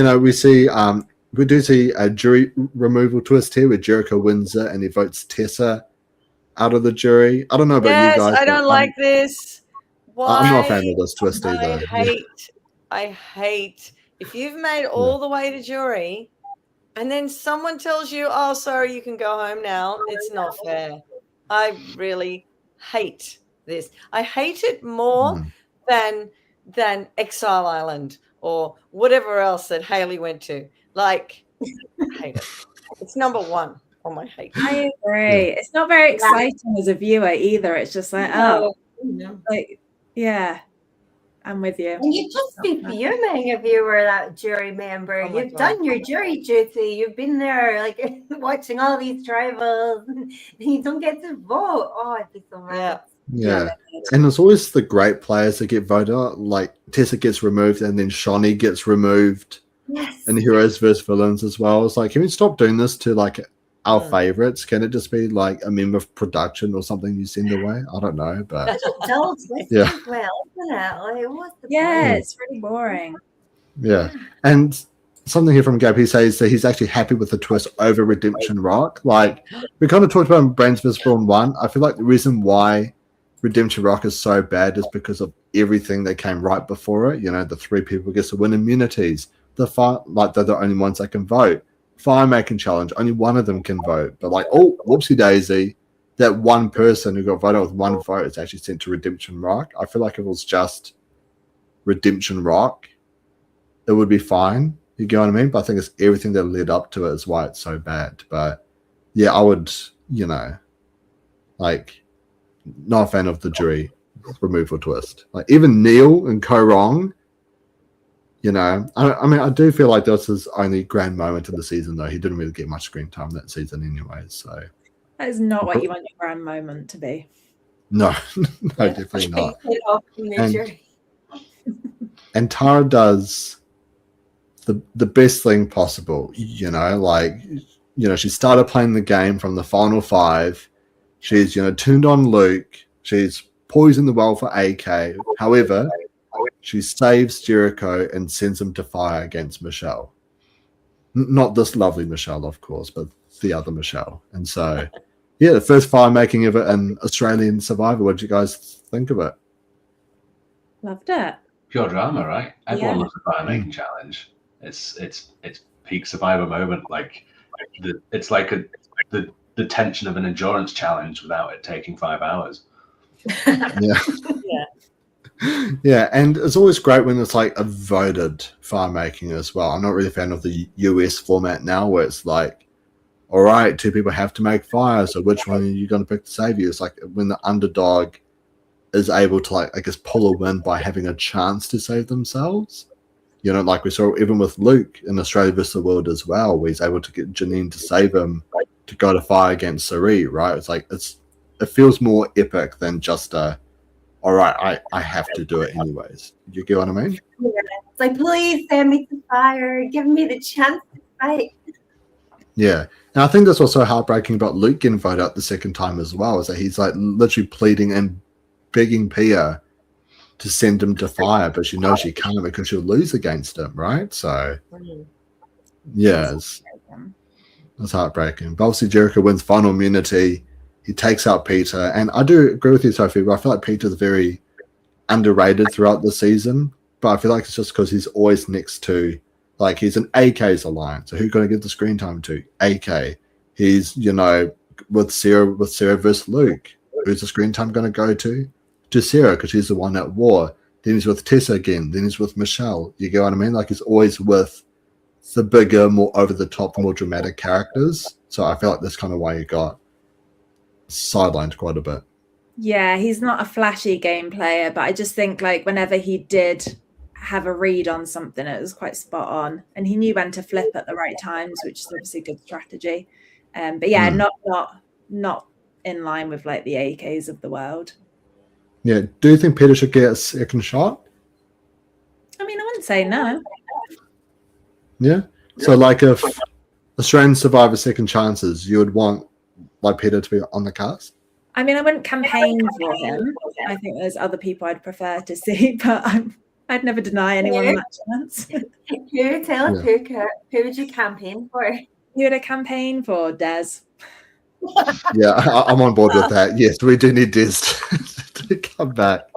we do see a jury removal twist here where Jericho wins it and he votes Tessa out of the jury. I don't know about you guys. I don't like this. Why? I'm not a fan of this twist either. I hate if you've made all the way to jury and then someone tells you, oh, sorry, you can go home now. It's not fair. I really hate this. I hate it more than Exile Island or whatever else that Haley went to. Like, I hate it. It's number one on my hate. I agree. It's not very exciting as a viewer either. It's just like, yeah, I'm with you. And you'd just be fuming if you were that jury member. You've done your jury duty. You've been there, like watching all these tribals, and you don't get to vote. Oh, I'd be so mad. Yeah. And there's always the great players that get voted out. Like Tessa gets removed and then Shawnee gets removed. Yes. And the heroes versus villains as well. It's like, can we stop doing this to like our favorites? Can it just be like a member of production or something you send away? I don't know, but Dull twist Yeah. as well, isn't it? Like, what's the Yeah, point? it's really boring. yeah. And something here from Gab, he says that he's actually happy with the twist over Redemption Rock. Like we kind of talked about in Brains vs. Brawn 1. I feel like the reason why Redemption Rock is so bad is because of everything that came right before it. You know, the 3 people get to win immunities. Like they're the only ones that can vote. Fire making challenge, only one of them can vote. But like, oh, whoopsie daisy, that one person who got voted with one vote is actually sent to Redemption Rock. I feel like if it was just Redemption Rock, it would be fine. You get what I mean? But I think it's everything that led up to it is why it's so bad. But yeah, I would, you know, like, not a fan of the jury removal twist. Like even Neil and Co-Wrong, you know, I mean, I do feel like this is his only grand moment in the season, though. He didn't really get much screen time that season anyway, so. That is not what you want your grand moment to be. No, no, definitely not. Get off from the jury. And Tara does the best thing possible, you know, like, you know, she started playing the game from the final 5. She's, you know, turned on Luke. She's poisoned the well for AK. However, she saves Jericho and sends him to fire against Michelle. Not this lovely Michelle, of course, but the other Michelle. And so, yeah, the first fire making of it in Australian Survivor. What did you guys think of it? Loved it. Pure drama, right? Everyone Yeah. loves a fire making challenge. It's peak Survivor moment. Like it's like the tension of an endurance challenge without it taking 5 hours. Yeah. Yeah, and it's always great when it's like a voted fire making as well. I'm not really a fan of the US format now where it's like, all right, 2 people have to make fire, so which one are you going to pick to save you? It's like when the underdog is able to, like, I guess, pull a win by having a chance to save themselves. You know, like we saw even with Luke in Australia vs. the World as well, where he's able to get Janine to save him to go to fire against Sari, right? It's like it feels more epic than just all right, I have to do it anyways. You get what I mean? Yeah. It's like, please send me to fire. Give me the chance to fight. Yeah. And I think that's what's so heartbreaking about Luke getting voted out the second time as well, is that he's like literally pleading and begging Pia to send him to fire, but she knows she can't because she'll lose against him, right? So, yeah, it's heartbreaking. But obviously Jericho wins final immunity. He takes out Peter, and I do agree with you, Sophie, but I feel like Peter's very underrated throughout the season, but I feel like it's just because he's always next to, like, he's an AK's alliance, so who's going to give the screen time to? AK. He's, you know, with Sarah versus Luke. Who's the screen time going to go to? To Sarah, because she's the one at war. Then he's with Tessa again. Then he's with Michelle. You get what I mean? Like, he's always with the bigger, more over-the-top, more dramatic characters. So I feel like that's kind of why he got sidelined quite a bit. Yeah, he's not a flashy game player, but I just think like whenever he did have a read on something, it was quite spot on, and he knew when to flip at the right times, which is obviously good strategy. But yeah, not in line with like the AKs of the world. Yeah. Do you think Peter should get a second shot? I mean, I wouldn't say no. Yeah. So like if Australian Survivor Second Chances, you would want like Peter to be on the cast? I mean, I wouldn't campaign for him. I think there's other people I'd prefer to see, but I'd never deny anyone that chance. Tell us who would you campaign for? You would a campaign for Des. Yeah, I'm on board with that. Yes, we do need Des to come back.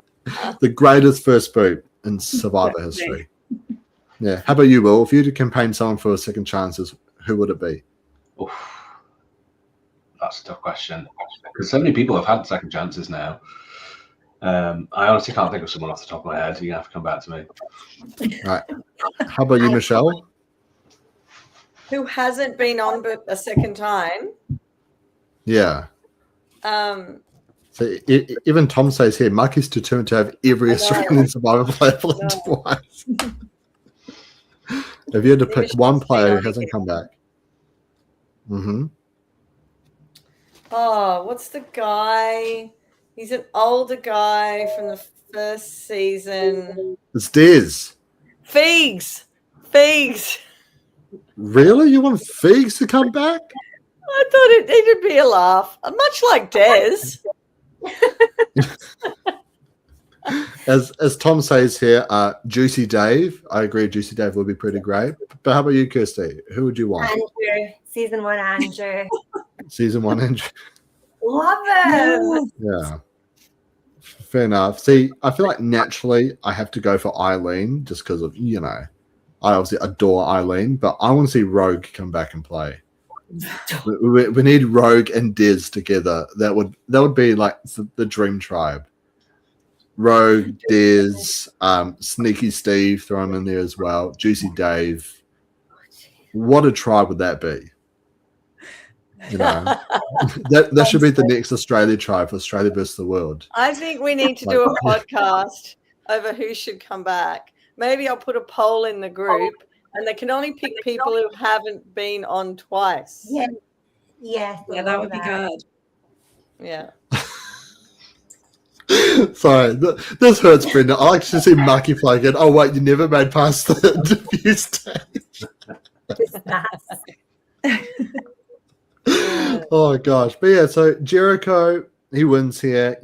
The greatest first boot in Survivor history. Yeah. How about you, Will? If you had to campaign someone for a second chances, who would it be? Oof. That's a tough question because so many people have had second chances now. I honestly can't think of someone off the top of my head. You're gonna have to come back to me. Right. How about you, Michelle? Who hasn't been on but a second time? Yeah. So even Tom says here, Mucky's determined to have every Australian Survivor player play twice. If you had to pick one player who hasn't come back. Mm-hmm. Oh, what's the guy He's an older guy from the first season. It's Des. Feegs. Feegs. Really? You want Feegs to come back? I thought it'd be a laugh. Much like Des. As Tom says here, Juicy Dave. I agree, Juicy Dave would be pretty great. But how about you, Kirsty? Who would you want? Andrew, season 1 Andrew. Season 1 Andrew. Love it. Yeah. Fair enough. See, I feel like naturally I have to go for Eileen just because of, I obviously adore Eileen, but I want to see Rogue come back and play. We need Rogue and Diz together. That would be like the dream tribe. Rogue, Diz, Sneaky Steve, throw him in there as well. Juicy Dave. What a tribe would that be? That should be the next Australia tribe for Australia versus the world. I think we need to do a podcast over who should come back. Maybe I'll put a poll in the group, and they can only pick people who haven't been on twice. Yeah. Yes. Yeah, that would be good. Yeah. Sorry, this hurts, Brenda. I like to see Mucky play again. Oh, wait, you never made past the interview stage. Oh, gosh. But yeah, so Jericho, he wins here,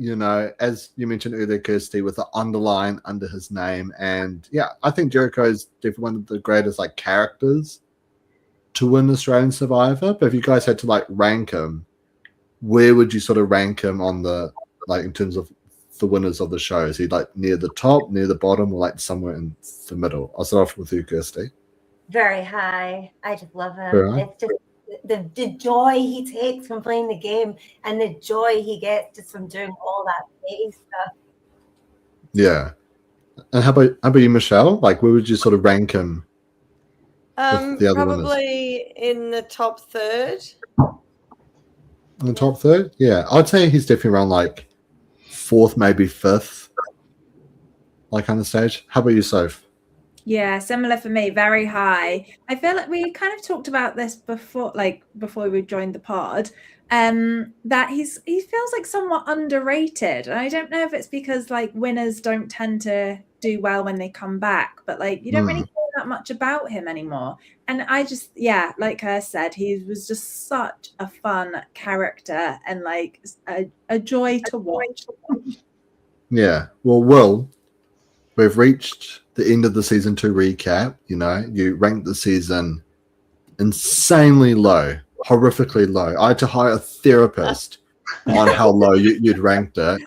as you mentioned earlier, Kirsty, with the underline under his name. And yeah, I think Jericho is definitely one of the greatest characters to win Australian Survivor. But if you guys had to rank him, where would you sort of rank him on the in terms of the winners of the show? Is he near the top, near the bottom, or somewhere in the middle? I'll start off with you, Kirsty. Very high. I just love him. Very It's just the joy he takes from playing the game and the joy he gets just from doing all that play stuff. Yeah. And how about you, Michelle? Where would you sort of rank him? With the other Probably in the top third. In the top third? Yeah. I'd say he's definitely around fourth, maybe fifth. On the stage. How about you, Soph? Yeah, similar for me, very high. I feel like we kind of talked about this before, before we joined the pod, that he feels somewhat underrated. And I don't know if it's because winners don't tend to do well when they come back, but you don't really hear that much about him anymore. And I just, like her said, he was just such a fun character and a joy to watch. Yeah. Well, Will, we've reached the end of the season 2 recap. You ranked the season insanely low, horrifically low. I had to hire a therapist on how low you'd ranked it.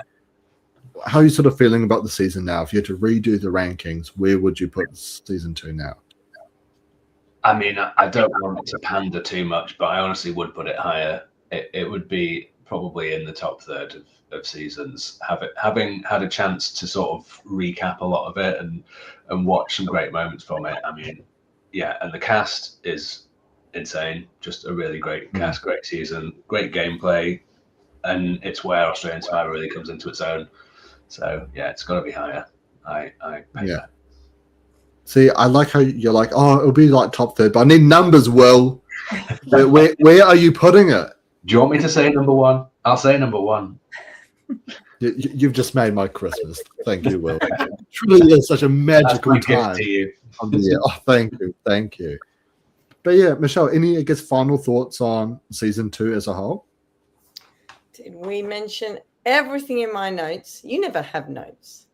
How are you sort of feeling about the season now? If you had to redo the rankings, where would you put season 2 now? I mean, I don't want to pander too much, but I honestly would put it higher. It would be probably in the top third of seasons, having had a chance to sort of recap a lot of it and watch some great moments from it. I mean, yeah, and the cast is insane. Just a really great cast, great season, great gameplay, and it's where Australian Survivor really comes into its own. So yeah, it's got to be higher. I pay that. See, I like how you're it'll be top third, but I need numbers, Will. Where are you putting it? Do you want me to say number one? I'll say number one. You've just made my Christmas. Thank you, Will. It truly is such a magical time. To you. Oh, thank you. But yeah, Michelle, any final thoughts on season 2 as a whole? Did we mention everything in my notes? You never have notes,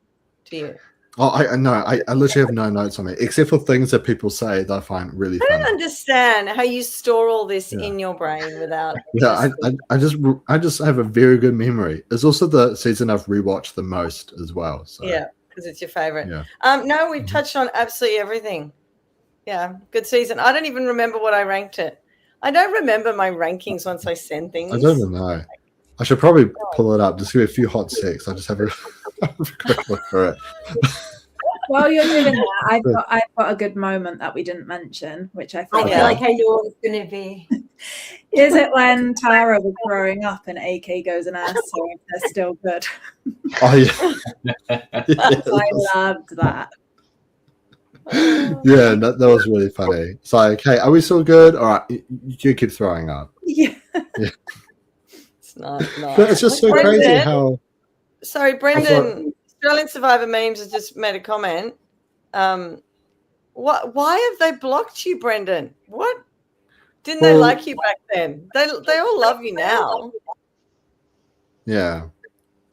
do you? Oh, I know. I literally have no notes on it, except for things that people say that I find really funny. I don't understand how you store all this in your brain without. Yeah, I just have a very good memory. It's also the season I've rewatched the most as well. So. Yeah, because it's your favorite. Yeah. No, we've touched on absolutely everything. Yeah, good season. I don't even remember what I ranked it. I don't remember my rankings once I send things. I don't even know. I should probably pull it up. Just give me a few hot secs. I just have a quick look for it. While you're doing that, I've got a good moment that we didn't mention, which I feel like I know what it's going to be. Is it when Tara was growing up and AK goes and asks her if they're still good? Oh, yeah. I loved that. Yeah, that was really funny. It's hey, are we still good? All right, you keep throwing up. Yeah. It's not. But it's just so crazy how Sorry, Brendan. Australian Survivor Memes has just made a comment. Why have they blocked you, Brendan? What? Didn't they like you back then? They all love you now. Yeah.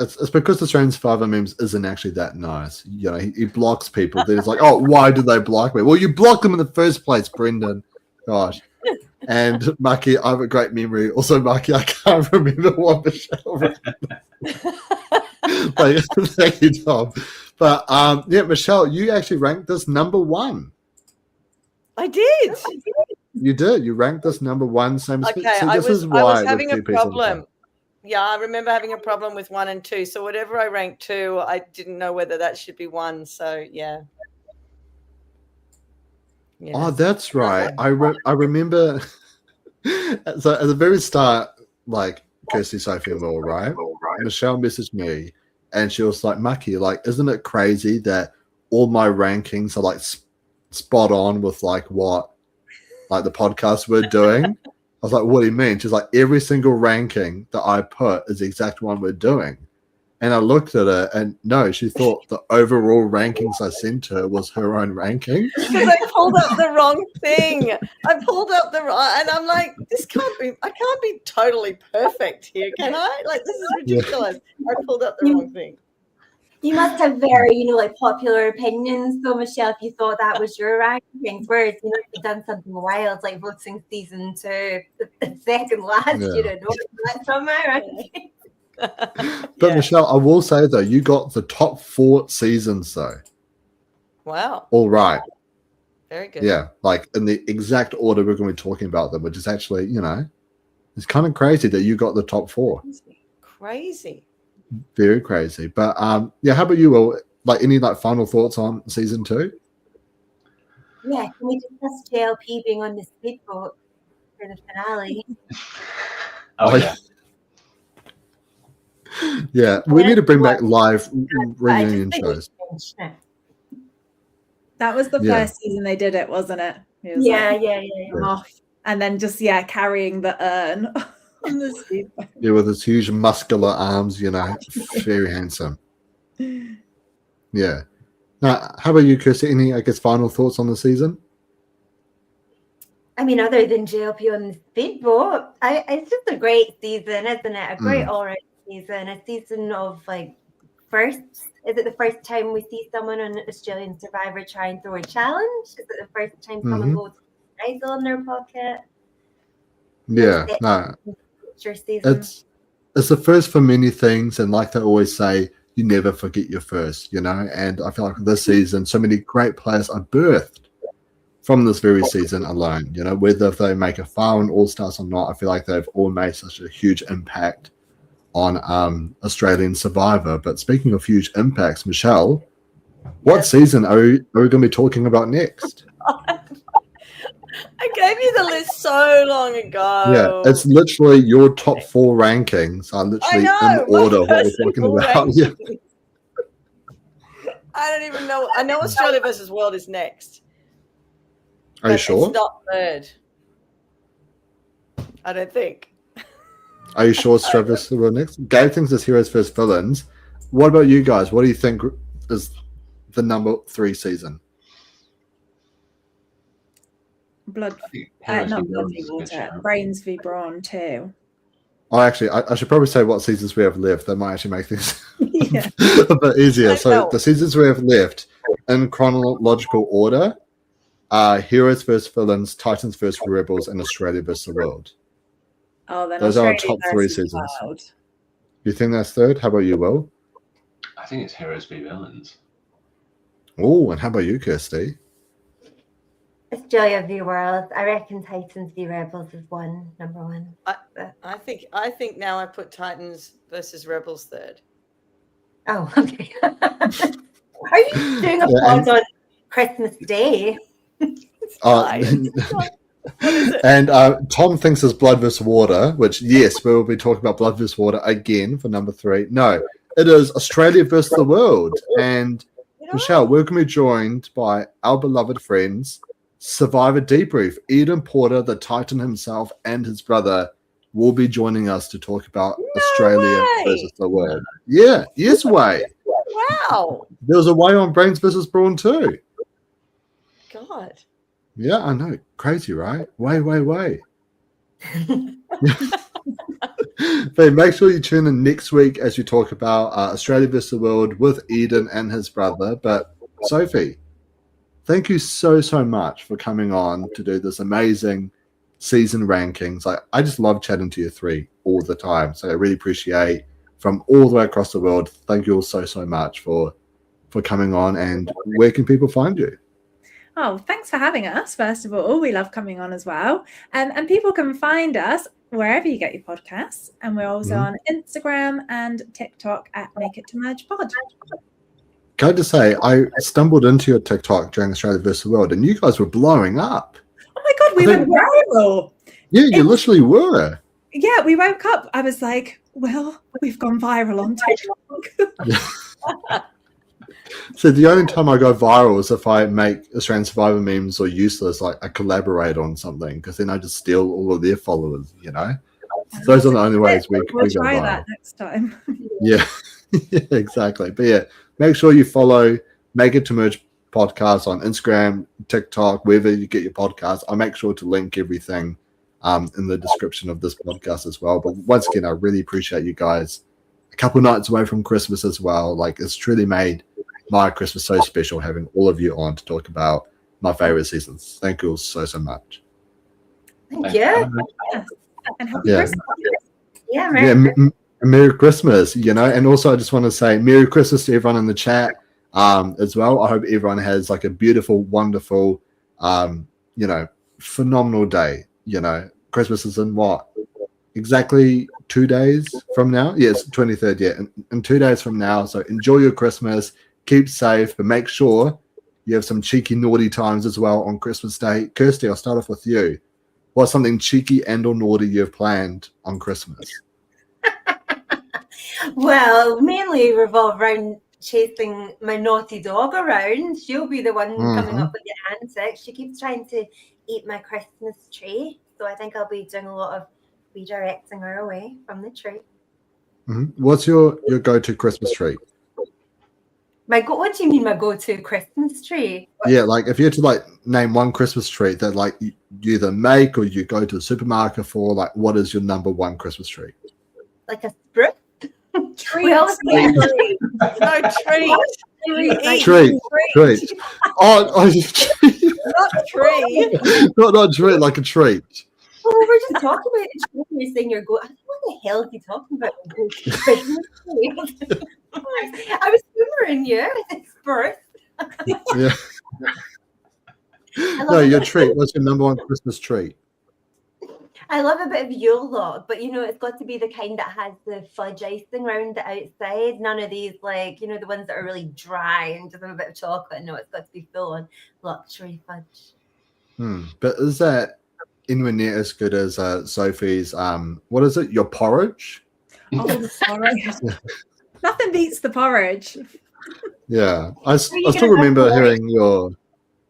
It's because the Australian Survivor Memes isn't actually that nice. You know, he blocks people. Then it's like, oh, why did they block me? Well, you blocked them in the first place, Brendan. Gosh. And Mucky, I have a great memory. Also, Mucky, I can't remember what Michelle thank you, Tom. But yeah, Michelle, you actually ranked this number 1. I did. You did. You ranked this number 1. Same. Okay, See, I this was is why having a with 2 pieces of problem. Yeah, I remember having a problem with 1 and 2. So whatever I ranked 2, I didn't know whether that should be 1. So yeah. Oh, that's right. I remember. So at the very start, like Kirsty, Sophie, and Will, right? Michelle messaged me, and she was like, "Mucky, like, isn't it crazy that all my rankings are like spot on with like what, like the podcast we're doing?" I was like, "What do you mean?" She's like, "Every single ranking that I put is the exact one we're doing." And I looked at her, and no, she thought the overall rankings I sent her was her own ranking. Because I pulled up the wrong thing. I pulled up the wrong, and I'm like, this can't be. I can't be totally perfect here, can I? Like, this is ridiculous. I pulled up the wrong thing. You must have very, like popular opinions, though, Michelle, if you thought that was your rankings. Whereas, if you've done something wild like voting season 2, the second last, that's from my ranking. But Michelle, I will say though, you got the top 4 seasons though. Wow. All right. Very good. Yeah, like in the exact order we're going to be talking about them, which is actually, it's kind of crazy that you got the top 4. Crazy. Very crazy. But yeah, how about you, Will? Like any final thoughts on season 2? Yeah, can we discuss JLP being on the speedboat for the finale? Oh yeah. Yeah, we need to bring back live reunion shows. That was the first season they did it, wasn't it? It was yeah. Off. And then just carrying the urn on the speedboat. Yeah, with his huge muscular arms, very handsome. Yeah. Now, how about you, Kirsty? Any, final thoughts on the season? I mean, other than JLP on the speedboat, it's just a great season, isn't it? A great all-round season, a season of firsts. Is it the first time we see someone on Australian Survivor try and throw a challenge? Is it the first time someone goes rifle in their pocket? Yeah, no. It's the first for many things, and like they always say, you never forget your first, and I feel like this season, so many great players are birthed from this very season alone. Whether if they make a Farm All-Stars or not, I feel like they've all made such a huge impact on Australian Survivor. But speaking of huge impacts, Michelle, what season are we going to be talking about next? I gave you the list so long ago. Yeah, it's literally your top 4 rankings are literally in order of what we're talking about. Yeah. I don't even know. I know Australia versus World is next. Are you sure? It's not 3rd. I don't think. Are you sure it's Australia versus World next? Gabe thinks it's Heroes versus Villains. What about you guys? What do you think is the number 3 season? Not Bloody Water. Brains v Brawn too. Oh, actually, I should probably say what seasons we have left. That might actually make things a bit easier. So the seasons we have left in chronological order are Heroes vs. Villains, Titans vs. Rebels, and Australia vs. the World. Oh, then those Australia are our top 3 seasons. World. You think that's 3rd? How about you, Will? I think it's Heroes v Villains. Oh, and how about you, Kirsty? Australia v World. I reckon Titans v Rebels is number 1. I think now I put Titans versus Rebels 3rd. Oh, okay. Are you doing a pod on Christmas Day? And Tom thinks it's Blood vs. Water, which, yes, we will be talking about Blood vs. Water again for number 3. No, it is Australia versus the World. And Michelle, we're going to be joined by our beloved friends, Survivor Debrief, Eden Porter, the Titan himself, and his brother, will be joining us to talk about Australia way. versus the world. Yeah, yes way. Wow. There was a way on Brains versus Brawn too. God. Yeah, I know. Crazy, right? Way. But make sure you tune in next week as we talk about Australia versus the world with Eden and his brother. But Sophie, thank you so much for coming on to do this amazing season rankings. I just love chatting to you three all the time. So I really appreciate from all the way across the world. Thank you all so much for coming on. And where can people find you? Oh, thanks for having us. First of all, we love coming on as well. And people can find us wherever you get your podcasts. And we're also on Instagram and TikTok at Make It to Merge Pod. Can I just say, I stumbled into your TikTok during Australia vs. the World, and you guys were blowing up. Oh my God, we went viral. Yeah, you literally were. Yeah, we woke up. I was like, well, we've gone viral on TikTok. So the only time I go viral is if I make Australian Survivor memes or useless, like I collaborate on something, because then I just steal all of their followers, you know? Those are the only ways we We'll go try viral. that next time. Yeah. Yeah, exactly. But yeah, make sure you follow Make It to Merge podcast on Instagram, TikTok, wherever you get your podcasts. I'll make sure to link everything in the description of this podcast as well. But once again, I really appreciate you guys. A couple nights away from Christmas as well. Like, it's truly made my Christmas so special having all of you on to talk about my favorite seasons. Thank you all so much. Thank you. And happy Yeah. Christmas. Yeah, Yeah, right. Merry Christmas, you know, and also I just want to say Merry Christmas to everyone in the chat as well. I hope everyone has like a beautiful, wonderful, you know, phenomenal day. You know, Christmas is in what? Exactly 2 days from now? Yes, 23rd, yeah, in 2 days from now. So enjoy your Christmas, keep safe, but make sure you have some cheeky, naughty times as well on Christmas Day. Kirsty, I'll start off with you. What's something cheeky and or naughty you've planned on Christmas? Well, mainly revolve around chasing my naughty dog around. She'll be the one coming up with the antics. She keeps trying to eat my Christmas tree. So I think I'll be doing a lot of redirecting her away from the tree. What's your go-to Christmas treat? What do you mean my go-to Christmas tree? Yeah, like if you had to like name one Christmas treat that like you either make or you go to the supermarket for, like what is your number one Christmas treat? Like a spruce? Treat. We always say treat. No treat. Treat. Oh, Not tree. not treat, like a treat. Well, we were just talking about it. You were saying your go. I don't know what the hell is he talking about? Christmas tree. I was humoring you. It's spruce. Yeah. No, your treat. What's your number one Christmas treat? I love a bit of Yule log, but you know, it's got to be the kind that has the fudge icing around the outside. None of these, like, you know, the ones that are really dry and just have a bit of chocolate. No, it's got to be full on luxury fudge. But is that anywhere near as good as Sophie's? What is it? Your porridge? Oh, the porridge. Nothing beats the porridge. Yeah, I still remember hearing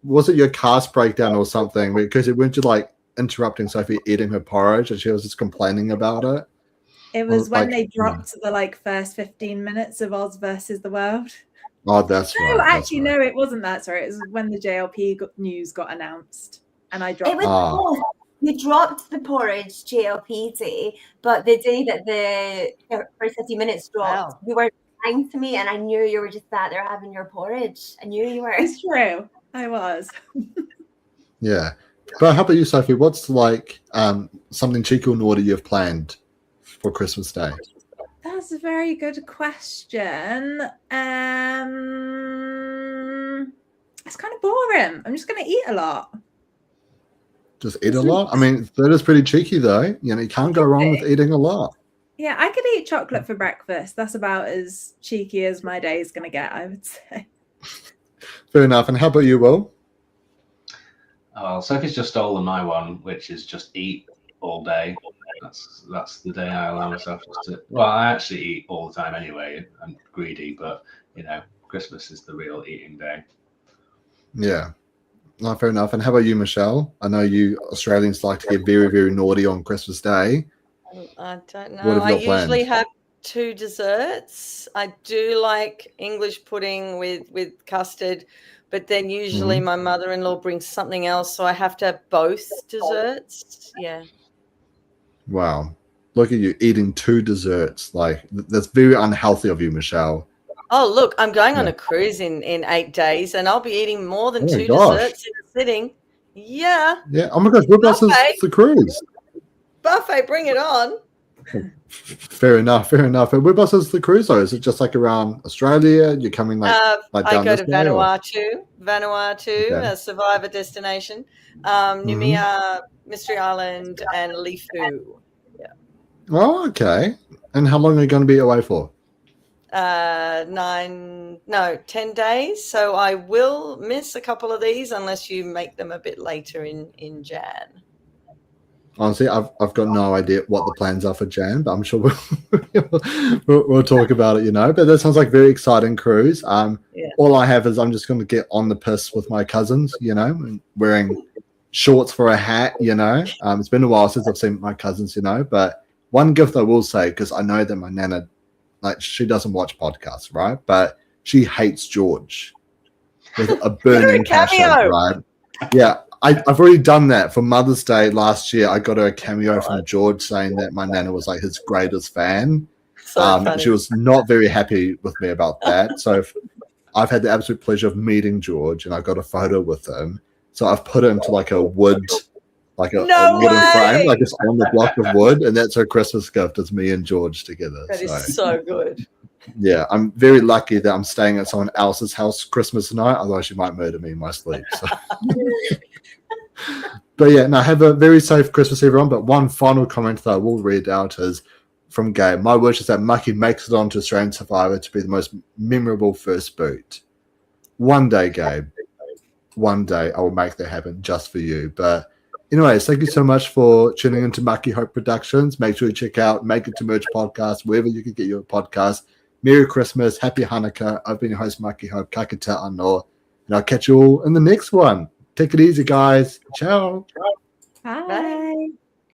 was it your cast breakdown or something? Because it went to like interrupting Sophie eating her porridge and she was just complaining about it. It was when like, they dropped the like first 15 minutes of Oz versus the world. Oh, that's right. No, actually, no, it wasn't that. Sorry, it was when the JLP news got announced, and I dropped. It was we dropped the porridge JLP day, but the day that the first 50 minutes dropped, you were lying to me, and I knew you were just sat there having your porridge. I knew you were. It's true. I was. Yeah. But how about you, Sophie? What's like something cheeky or naughty you've planned for Christmas Day? That's a very good question. It's kind of boring. I'm just going to eat a lot. Just eat a lot? I mean, that is pretty cheeky, though. You know, you can't go wrong with eating a lot. Yeah, I could eat chocolate for breakfast. That's about as cheeky as my day is going to get, I would say. Fair enough. And how about you, Will? Oh, Sophie's just stolen my one, which is just eat all day. That's the day I allow myself to. Well, I actually eat all the time anyway. I'm greedy, but you know, Christmas is the real eating day. Yeah, no, fair enough. And how about you, Michelle? I know you Australians like to get very, very naughty on Christmas Day. I don't What know. have I you got usually planned? have 2 desserts. I do like English pudding with custard, but then usually Mhm. my mother-in-law brings something else, so I have to have both desserts. Yeah. Wow. Look at you eating 2 desserts. Like, that's very unhealthy of you, Michelle. Oh, look, I'm going on Yeah. a cruise in 8 days, and I'll be eating more than Oh my 2 gosh. desserts in a sitting. Yeah. Yeah. Oh my gosh. What else is Buffet. the cruise? Buffet, bring it on. Fair enough. Fair enough. And where else is the cruise though? Is it just like around Australia? You're coming like I down go this to way? Or? Vanuatu, Okay. a survivor destination. Mhm. Numia, Mystery Island, and Lifu. Oh, okay. And how long are you going to be away for? 10 days. So I will miss a couple of these unless you make them a bit later in Jan. Honestly, I've got no idea what the plans are for Jan, but I'm sure we'll talk about it, But that sounds like a very exciting cruise. Yeah. All I have is I'm just going to get on the piss with my cousins, and wearing shorts for a hat, It's been a while since I've seen my cousins, But one gift I will say, because I know that my nana, like, she doesn't watch podcasts, right? But she hates George with a burning passion, cameo. right? Yeah. I've already done that for Mother's Day last year. I got her a cameo from George saying that my nana was like his greatest fan. So funny. She was not very happy with me about that. So I've had the absolute pleasure of meeting George, and I got a photo with him. So I've put it into like a wood, like a wooden frame, like it's on the block of wood, and that's her Christmas gift. It's me and George together. That is so good. Yeah, I'm very lucky that I'm staying at someone else's house Christmas night. Otherwise, she might murder me in my sleep. So. But yeah, no, have a very safe Christmas, everyone. But one final comment that I will read out is from Gabe. My wish is that Mucky makes it onto Australian Survivor to be the most memorable first boot. One day, Gabe. One day I will make that happen just for you. But anyways, thank you so much for tuning into Muckyhope Productions. Make sure you check out Make It to Merch podcast, wherever you can get your podcast. Merry Christmas, Happy Hanukkah. I've been your host, Muckyhope, Kakata Anor, and I'll catch you all in the next one. Take it easy, guys. Ciao. Bye.